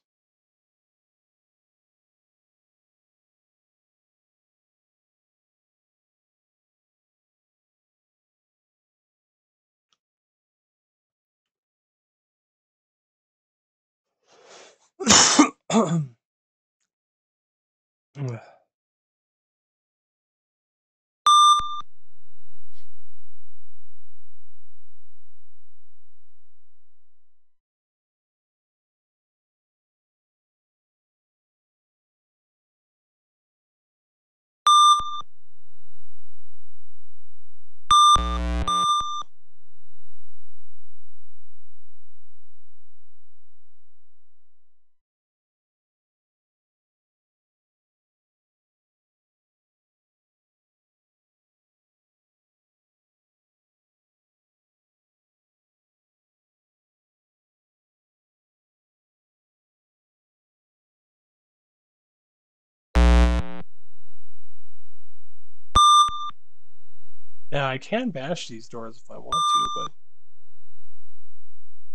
Now I can bash these doors if I want to, but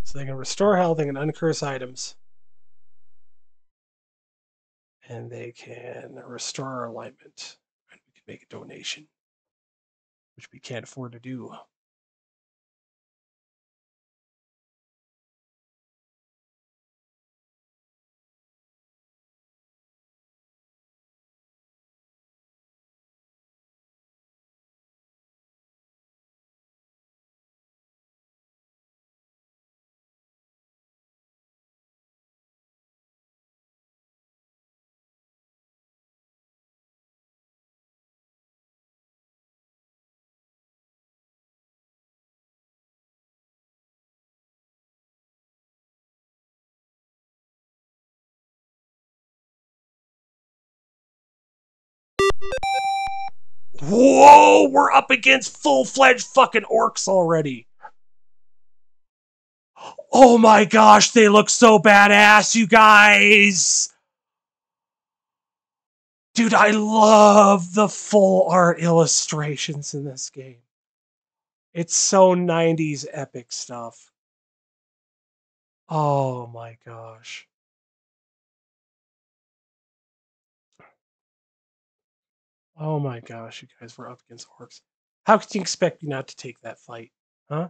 so they can restore health, they can uncurse items, and they can restore our alignment. And we can make a donation, which we can't afford to do. Whoa, we're up against full-fledged fucking orcs already. Oh my gosh, they look so badass, you guys. Dude, I love the full art illustrations in this game. It's so 90s epic stuff. Oh my gosh. Oh my gosh, you guys were up against orcs. How could you expect me not to take that fight? Huh?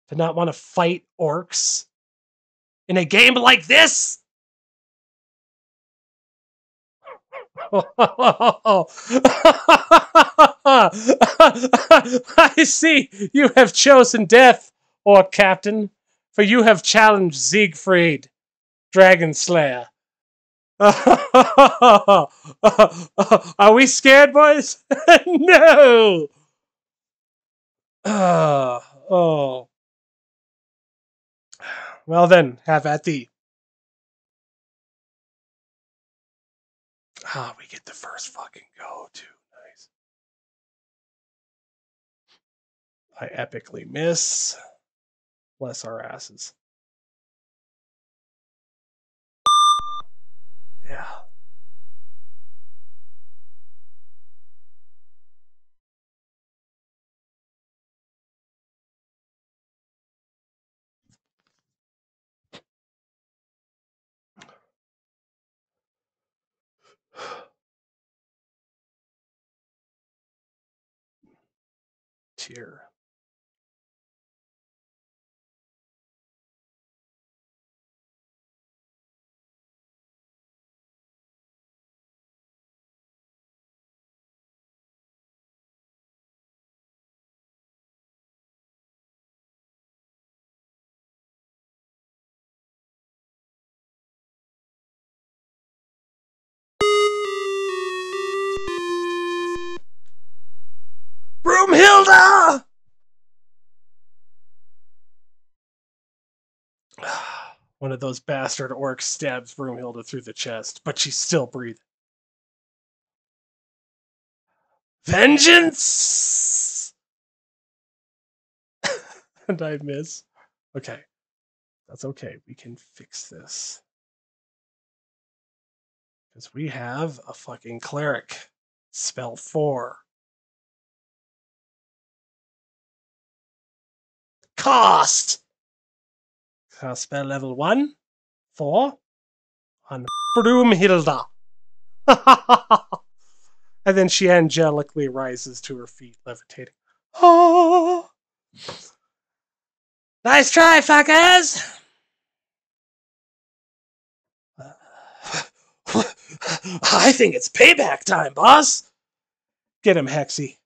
To not want to fight orcs? In a game like this? I see you have chosen death, Orc Captain, for you have challenged Siegfried, Dragon Slayer. Are we scared, boys? No! Oh. Well then, have at thee. We get the first fucking go, too. Nice. I epically miss. Bless our asses. Yeah. Tear. Broomhilda! One of those bastard orcs stabs Broomhilda through the chest, but she's still breathing. Vengeance! And I miss. Okay. That's okay. We can fix this. Because we have a fucking cleric. Spell 4. Cost! Spell level 1. 4. On Broomhilda. And then she angelically rises to her feet, levitating. Oh! Nice try, fuckers! I think it's payback time, boss! Get him, Hexy.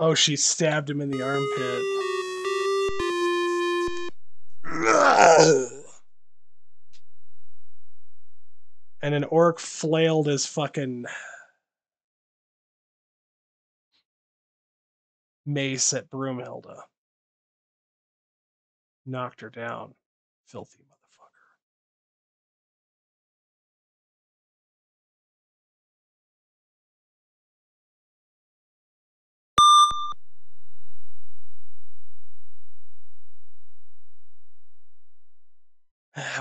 Oh, she stabbed him in the armpit. And an orc flailed his fucking mace at Broomhilda. Knocked her down. Filthy motherfucker.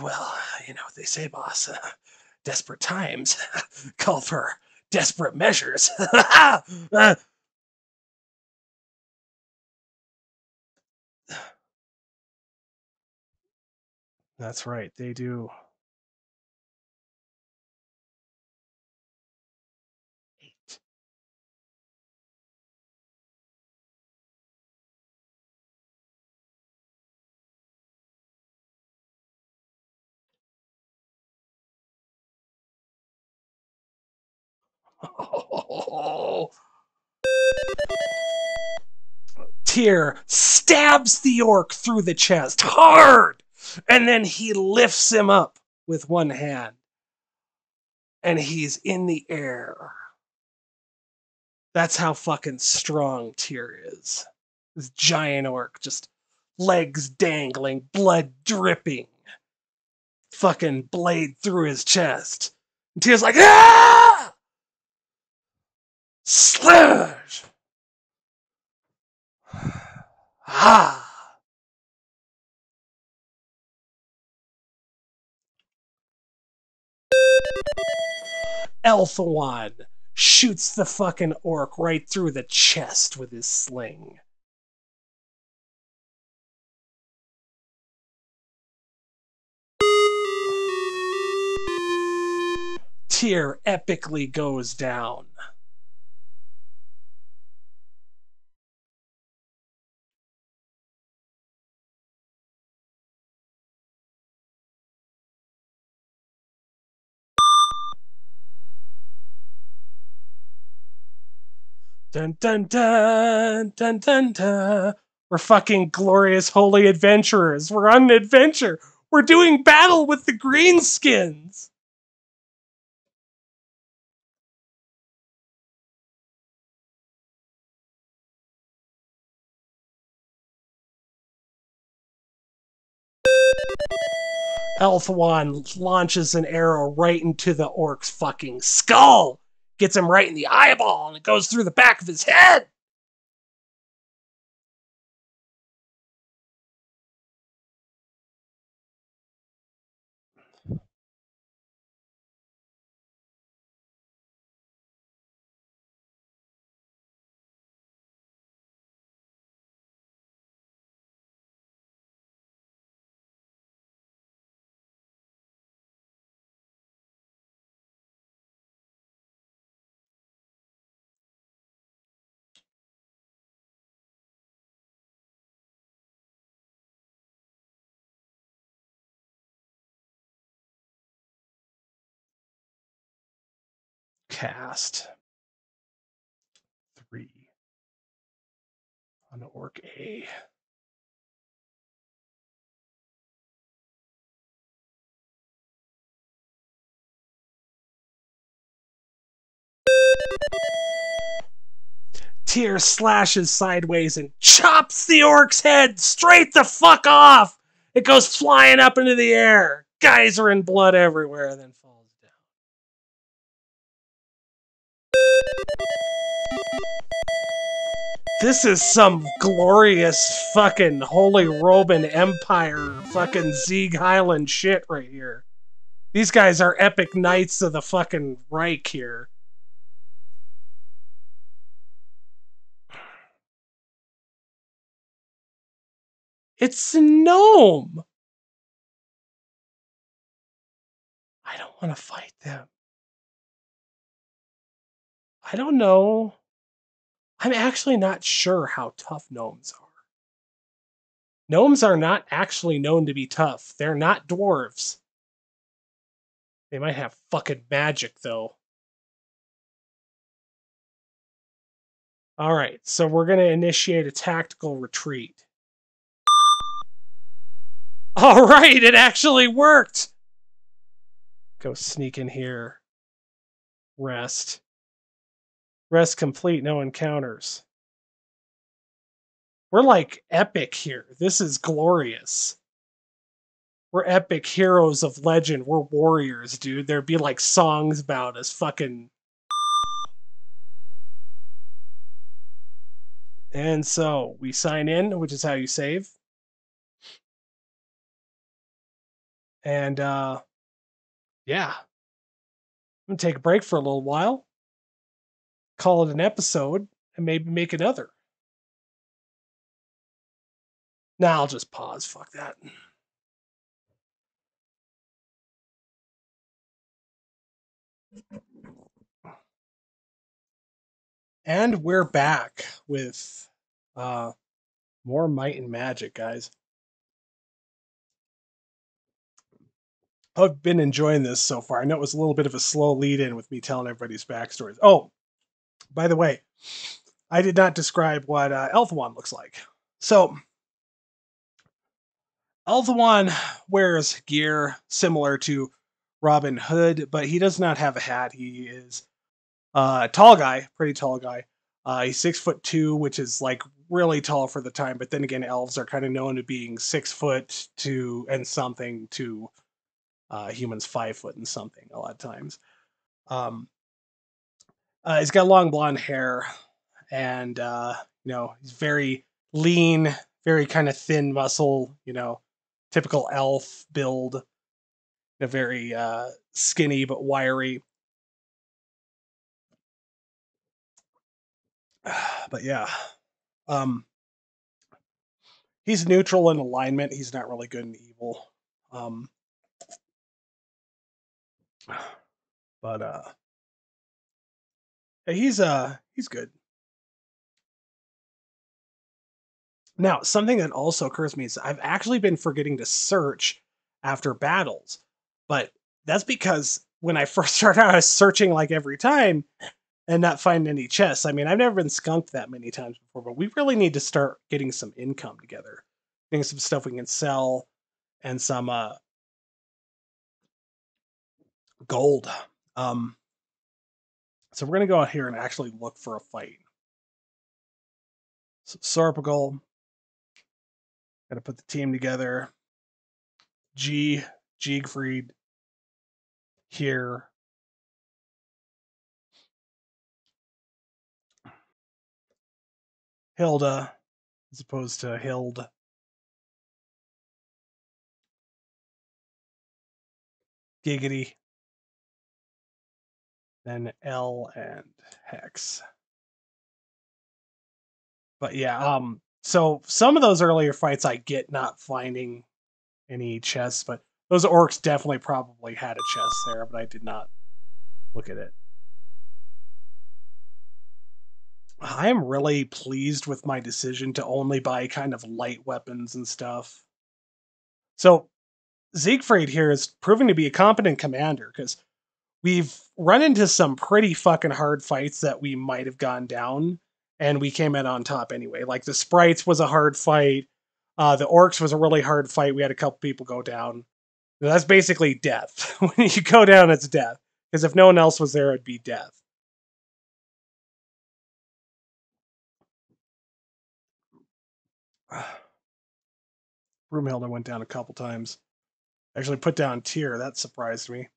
Well, you know what they say, boss. Desperate times call for desperate measures. That's right, they do. 8. Oh. Tyr stabs the orc through the chest hard, and then he lifts him up with one hand, and he's in the air. That's how fucking strong Tyr is. This giant orc, just legs dangling, blood dripping, fucking blade through his chest. And Tyr's like, ah! Slash! Ah! Elthwan shoots the fucking orc right through the chest with his sling. Tyr epically goes down. Dun dun dun dun dun dun. We're fucking glorious holy adventurers. We're on an adventure. We're doing battle with the greenskins. Elthwan launches an arrow right into the orc's fucking skull. Gets him right in the eyeball, and it goes through the back of his head. Cast 3 on orc A. Tyr slashes sideways and chops the orc's head straight the fuck off. It goes flying up into the air. Geyser and blood everywhere, and then falls down. This is some glorious fucking Holy Roman Empire fucking Sieg Highland shit right here. These guys are epic knights of the fucking Reich here. It's a gnome. I don't want to fight them. I don't know. I'm actually not sure how tough gnomes are. Gnomes are not actually known to be tough. They're not dwarves. They might have fucking magic, though. Alright, so we're going to initiate a tactical retreat. Alright, it actually worked! Go sneak in here. Rest. Rest complete, no encounters. We're like epic here. This is glorious. We're epic heroes of legend. We're warriors, dude. There'd be like songs about us fucking... And so, we sign in, which is how you save. And, yeah. I'm gonna take a break for a little while. Call it an episode, and maybe make another. Nah, I'll just pause. Fuck that. And we're back with more Might and Magic, guys. I've been enjoying this so far. I know it was a little bit of a slow lead in with me telling everybody's backstories. Oh, by the way, I did not describe what Elthwan looks like. So, Elthwan wears gear similar to Robin Hood, but he does not have a hat. He is a tall guy, pretty tall guy. He's 6'2", which is like really tall for the time. But then again, elves are kind of known to being 6 foot to and something to humans 5 foot and something a lot of times. He's got long blonde hair, and he's very lean, very kind of thin muscle. Typical elf build. Very skinny but wiry. But yeah, um, he's neutral in alignment. He's not really good and evil. But he's good. Now, something that also occurs to me is I've actually been forgetting to search after battles, but that's because when I first started out, I was searching like every time and not finding any chests. I mean, I've never been skunked that many times before, but we really need to start getting some income together, getting some stuff we can sell and some gold. Um, so we're gonna go out here and actually look for a fight. So Sorpigal, gotta put the team together. Siegfried here. Hilda, as opposed to Hild. Giggity. Then L and Hex. But yeah, so some of those earlier fights I get not finding any chests, but those orcs definitely probably had a chest there, but I did not look at it. I am really pleased with my decision to only buy kind of light weapons and stuff. So Siegfried here is proving to be a competent commander because we've run into some pretty fucking hard fights that we might have gone down, and we came in on top anyway. Like the sprites was a hard fight. The orcs was a really hard fight. We had a couple people go down. That's basically death. When you go down, it's death. Because if no one else was there, it'd be death. Broomhilda went down a couple times. Actually put down Tyr. That surprised me.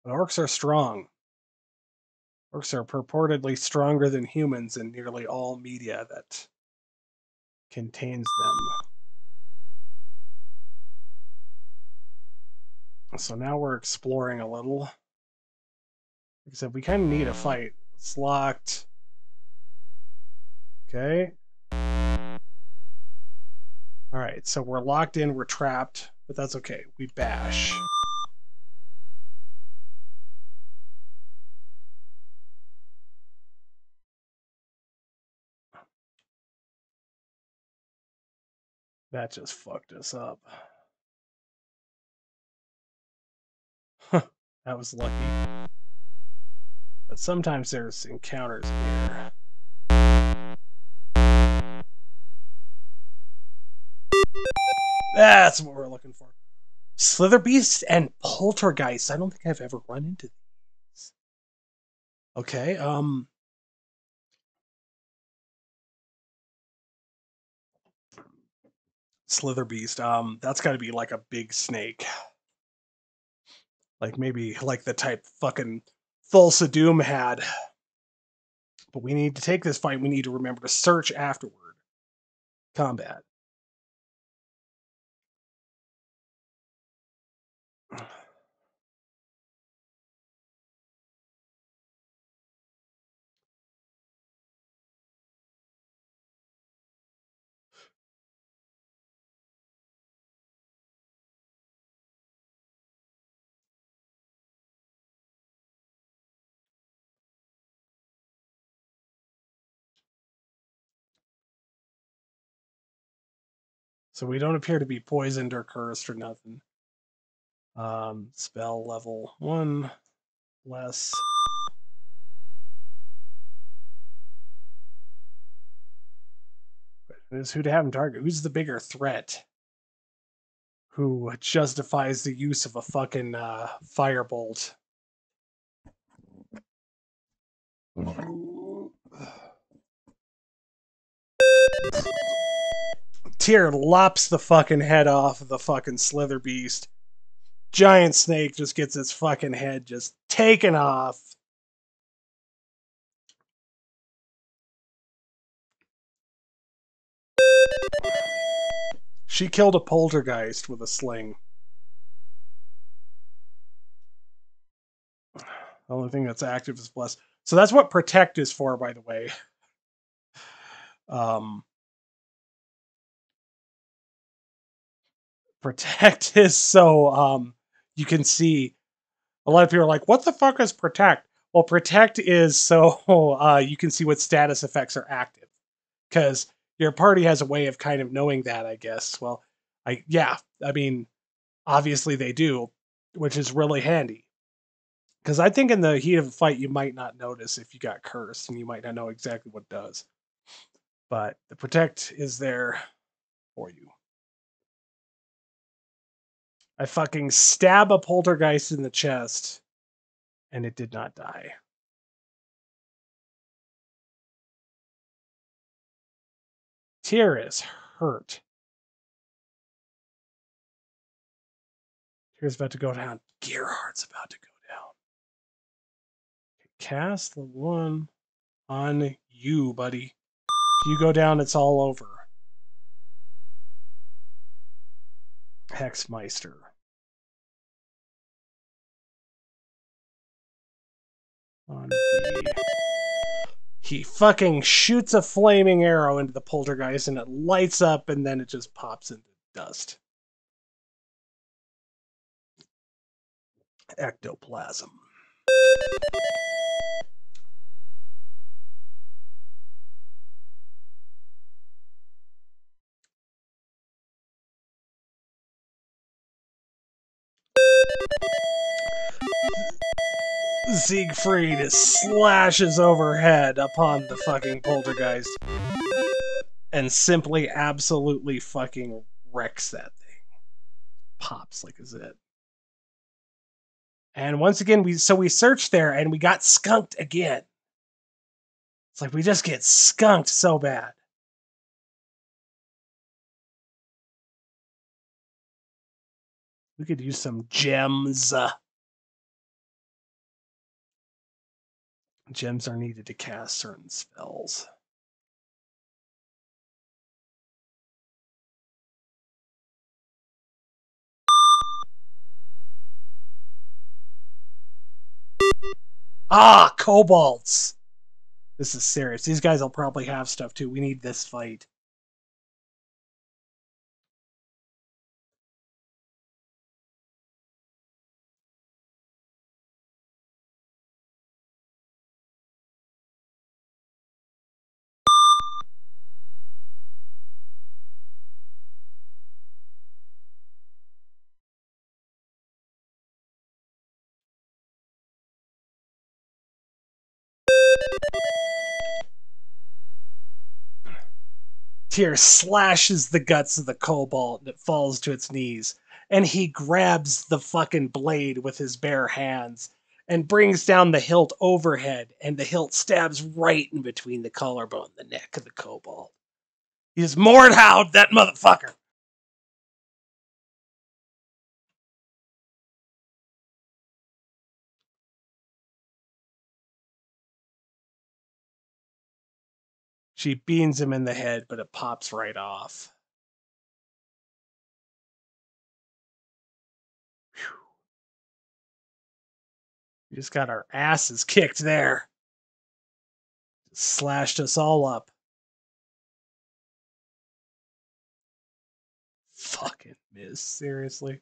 But orcs are strong. Orcs are purportedly stronger than humans in nearly all media that contains them. So now we're exploring a little. Like I said, we kind of need a fight. It's locked. Okay. All right, so we're locked in, we're trapped, but that's okay. We bash. That just fucked us up. That was lucky. But sometimes there's encounters here. That's what we're looking for. Slitherbeast and Poltergeist. I don't think I've ever run into these. Okay, Slitherbeast. That's gotta be like a big snake. Like maybe like the type fucking Thulsa Doom had. But we need to take this fight. We need to remember to search afterward. Combat. So we don't appear to be poisoned or cursed or nothing. Spell level 1 less. Is who to have him target? Who's the bigger threat? Who justifies the use of a fucking firebolt? Tyr lops the fucking head off of the fucking Slither Beast. Giant snake just gets its fucking head just taken off. She killed a poltergeist with a sling. The only thing that's active is bless. So that's what protect is for, by the way. Protect is so you can see. A lot of people are like, what the fuck is protect? Well, protect is so you can see what status effects are active. Because your party has a way of kind of knowing that, I guess. Well, I mean, obviously they do, which is really handy. Because I think in the heat of a fight, you might not notice if you got cursed, and you might not know exactly what it does. But the protect is there for you. I fucking stab a poltergeist in the chest, and it did not die. Tyr is hurt. Tyr's about to go down. Gerhardt's about to go down. Cast the one on you, buddy. If you go down, it's all over. Hexmeister. On B. He fucking shoots a flaming arrow into the poltergeist and it lights up and then it just pops into dust. Ectoplasm. Siegfried slashes overhead upon the fucking poltergeist and simply absolutely fucking wrecks that thing. Pops like a zit. And once again, we searched there and we got skunked again. It's like we just get skunked so bad. We could use some gems. Gems are needed to cast certain spells. Ah, kobolds! This is serious. These guys will probably have stuff too. We need this fight. Tyr slashes the guts of the kobold and it falls to its knees. And he grabs the fucking blade with his bare hands and brings down the hilt overhead, and the hilt stabs right in between the collarbone and the neck of the kobold. He's Mordhaud, that motherfucker! She beans him in the head, but it pops right off. Whew. We just got our asses kicked there. Slashed us all up. Fucking miss, seriously.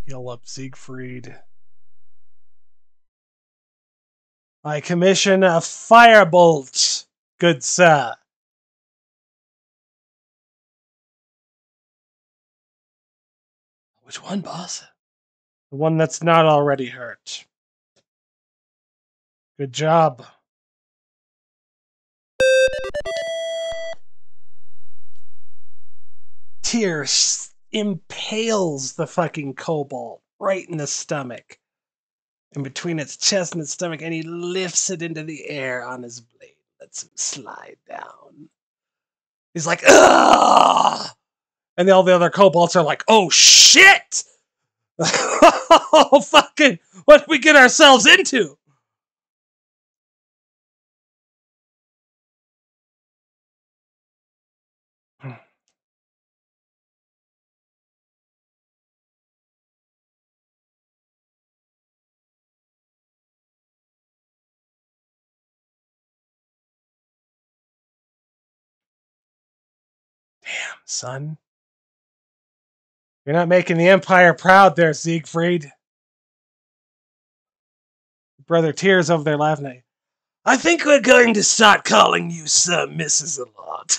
Heal up Siegfried. I commission a firebolt. good sir. Which one, boss? The one that's not already hurt. Good job. Tears impales the fucking kobold right in the stomach. In between its chest and its stomach, and he lifts it into the air on his blade. Lets him slide down. He's like, ugh! And all the other kobolds are like, oh shit! Oh fucking, what did we get ourselves into? Damn, son. You're not making the Empire proud there, Siegfried. Brother Tears over there laughing. I think we're going to start calling you Sir Mrs. a lot.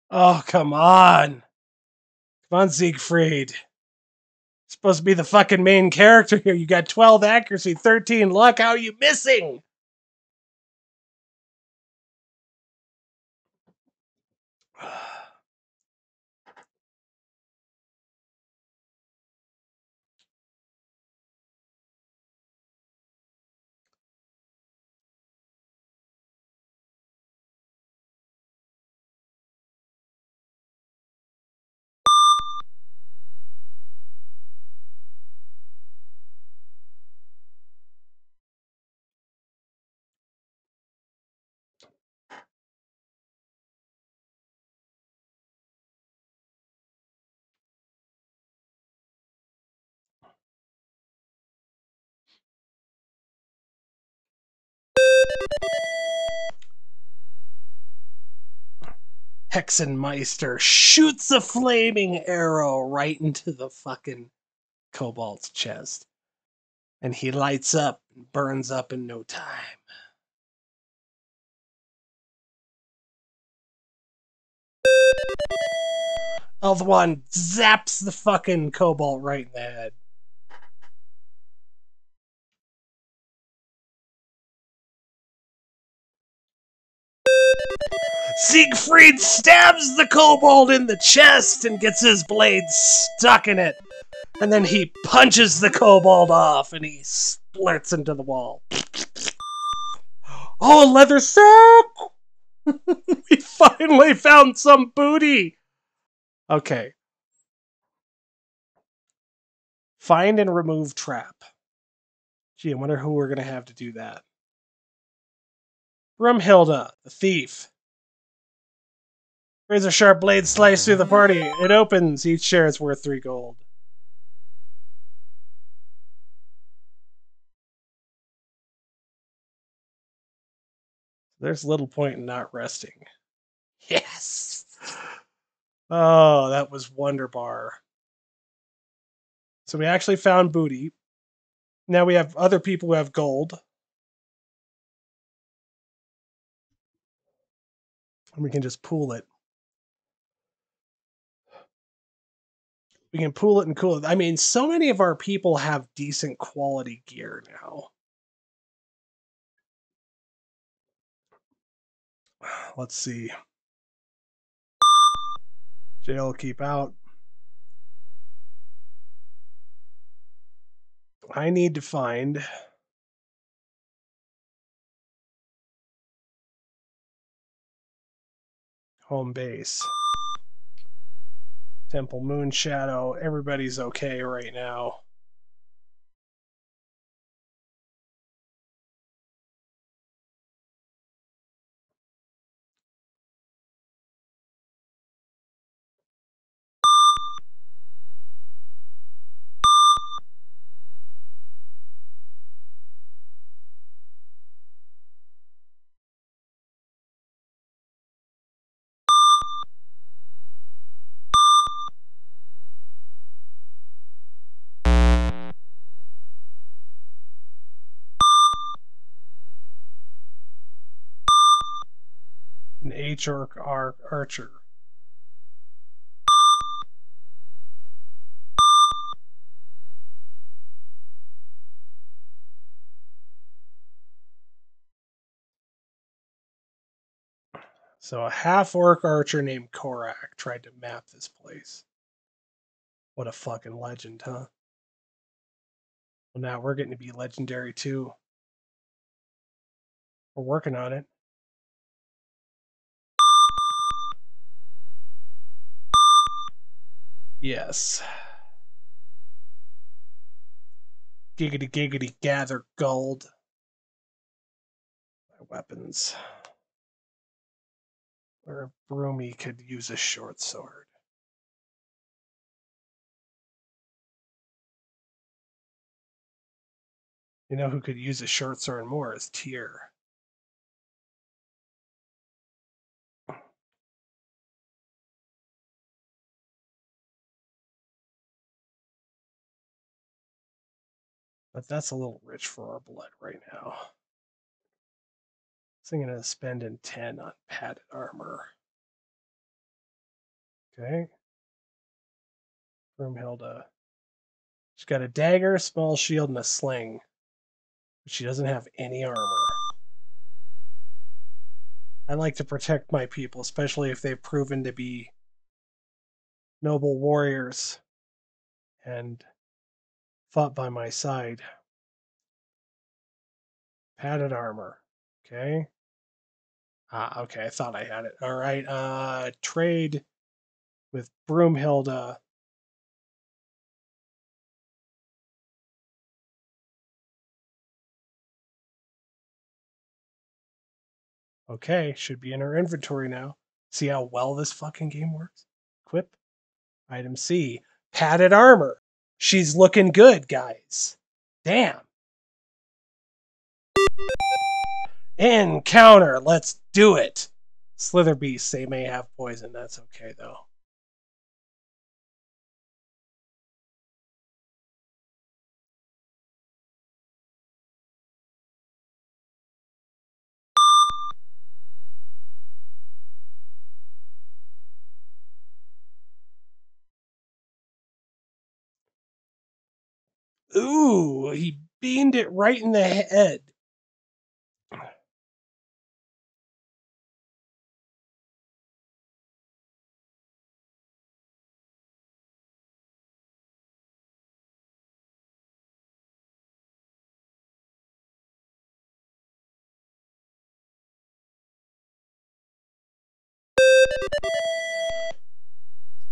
Oh, come on. Come on, Siegfried. Supposed to be the fucking main character here. You got 12 accuracy, 13 luck. How are you missing? Hexenmeister shoots a flaming arrow right into the fucking kobold's chest. And he lights up and burns up in no time. Elthwan zaps the fucking kobold right in the head. Siegfried stabs the kobold in the chest and gets his blade stuck in it. And then he punches the kobold off and he splits into the wall. Oh, a leather sack! We finally found some booty! Okay. Find and remove trap. Gee, I wonder who we're going to have to do that. Brumhilda, the thief. Razor sharp blade slice through the party. It opens. Each share is worth 3 gold. There's little point in not resting. Yes! Oh, that was Wonderbar. So we actually found booty. Now we have other people who have gold. And we can just pool it. We can pool it and cool it. I mean, so many of our people have decent quality gear now. Let's see. Jail, keep out. I need to find... Home base. Temple Moonshadow. Everybody's okay right now. An H-Orc Archer. So a half-orc archer named Korak tried to map this place. What a fucking legend, huh? Well, now we're getting to be legendary too. We're working on it. Yes. Giggity giggity gather gold. My weapons. Or Broomy could use a short sword. You know who could use a short sword more is Tyr. But that's a little rich for our blood right now. So I'm going to spend in 10 on padded armor. Okay. Broomhilda. She's got a dagger, small shield, and a sling. But she doesn't have any armor. I like to protect my people, especially if they've proven to be noble warriors and fought by my side. Padded armor. Okay. Okay, I thought I had it. All right. Trade with Broomhilda. Okay, should be in her inventory now. See how well this fucking game works? Equip. Item C. Padded armor. She's looking good, guys. Damn. Encounter. Let's do it. Slither beasts, they may have poison. That's okay, though. Ooh, he beamed it right in the head.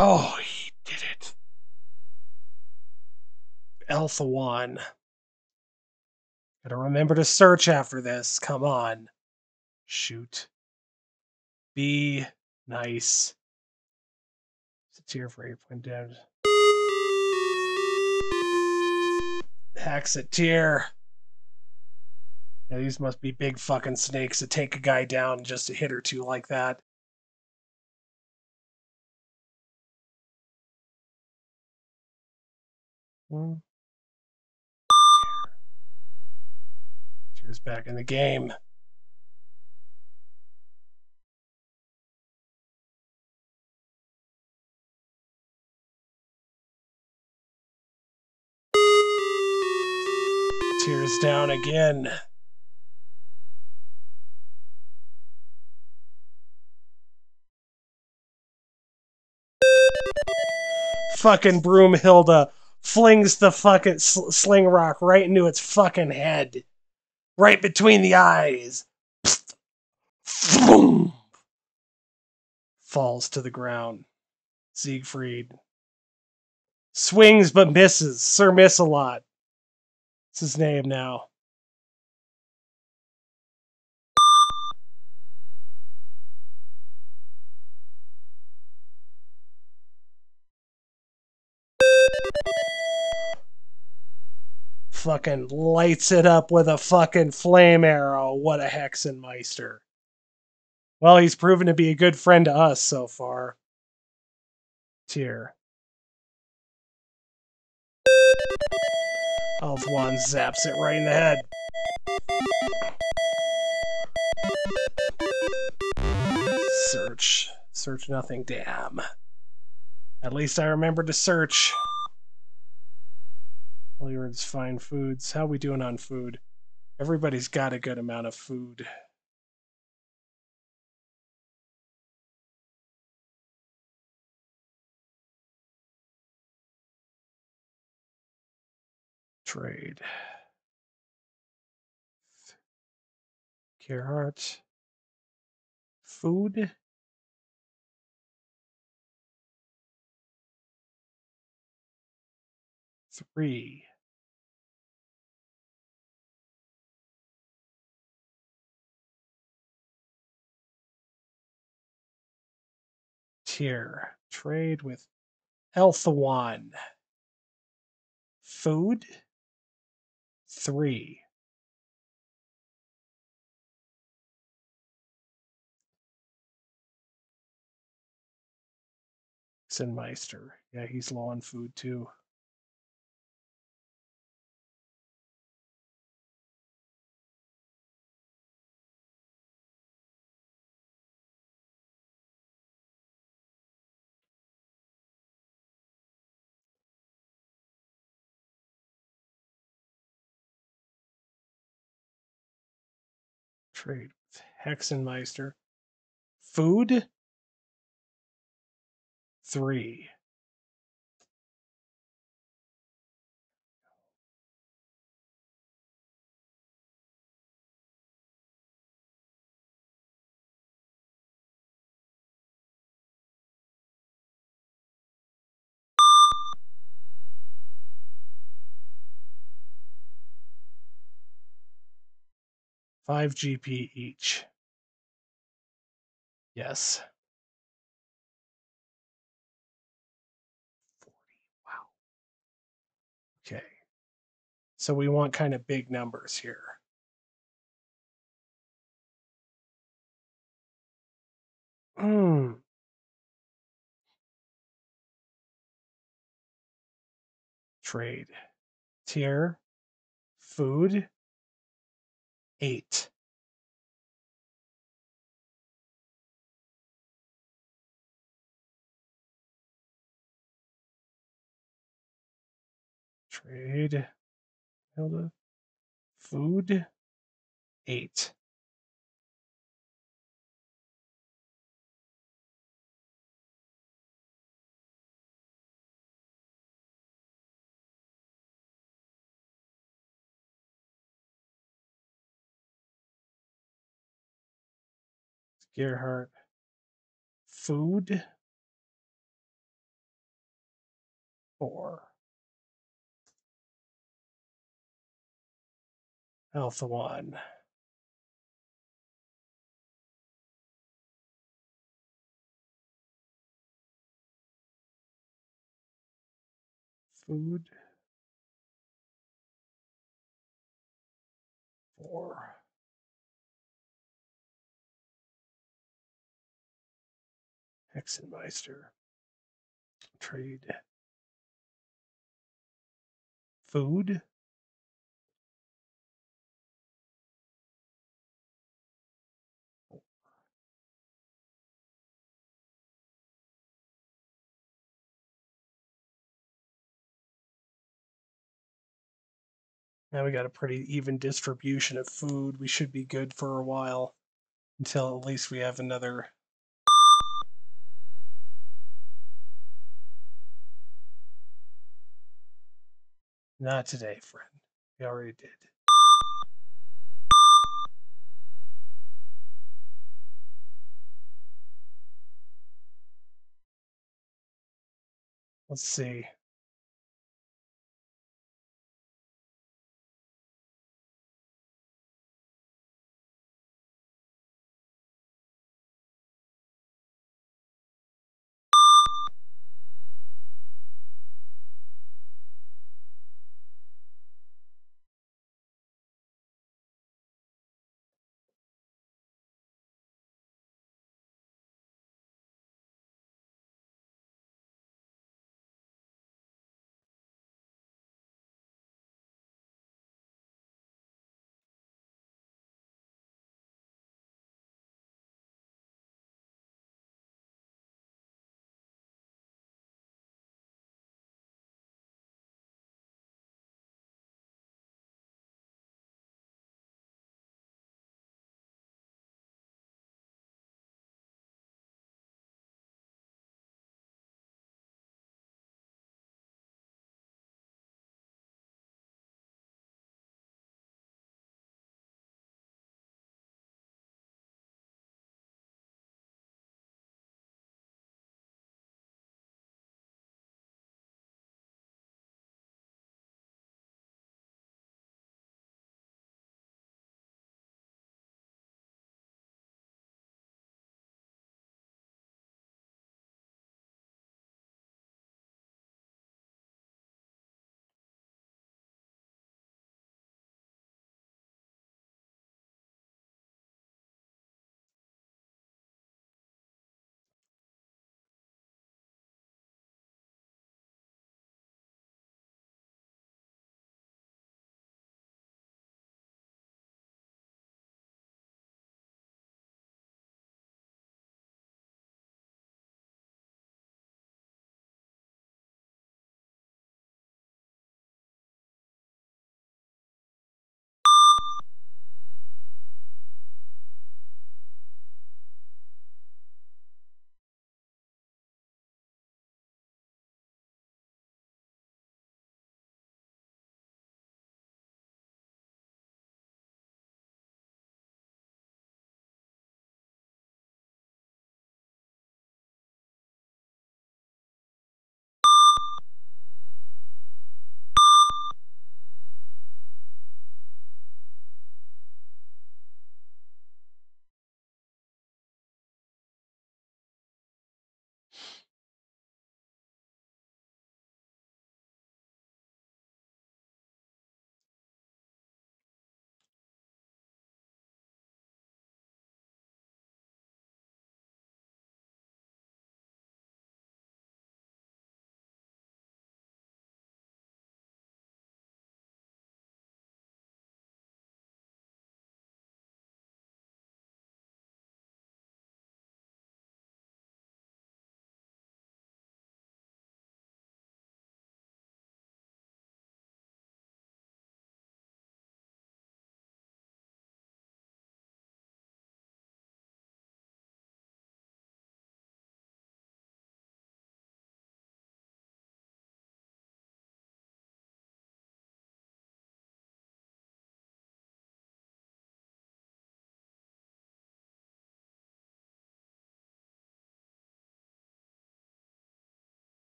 Oh, he did it. Elthawan. Gotta remember to search after this. Come on. Shoot. Be nice. Satyr for 8 down. Haxatyr. Yeah, these must be big fucking snakes that take a guy down just a hit or two like that. Tyr's back in the game. Tyr's down again. Fucking Broomhilda flings the fucking sling rock right into its fucking head. Right between the eyes. falls to the ground. Siegfried swings but misses. Sir Miss-a-Lot. It's his name now. Fucking lights it up with a fucking flame arrow. What a Hexenmeister. Well, he's proven to be a good friend to us so far. Tyr. Health Wand zaps it right in the head. Search. Search nothing. Damn. At least I remembered to search. All your words, find foods. How we doing on food? Everybody's got a good amount of food. Trade. Gerhardt. Food. Three. Tier. Trade with Elthawan. Food. 3. Hexenmeister. Yeah, he's low on food too. Trade with Hexenmeister. Food. 3. Five GP each. Yes. 40. Wow. Okay. So we want kind of big numbers here. Trade. Tier. Food. 8. Trade. Hilda. Food. 8. Gerhardt. Food. 4. Elthawan. Food. 4. Hexenmeister. Trade. Food. Now we got a pretty even distribution of food. We should be good for a while until at least we have another. Not today, friend. We already did. Let's see.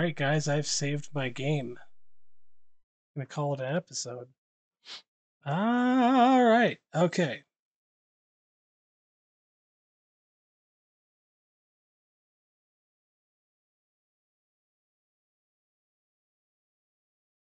right, guys, I've saved my game. I'm gonna call it an episode. All right. Okay.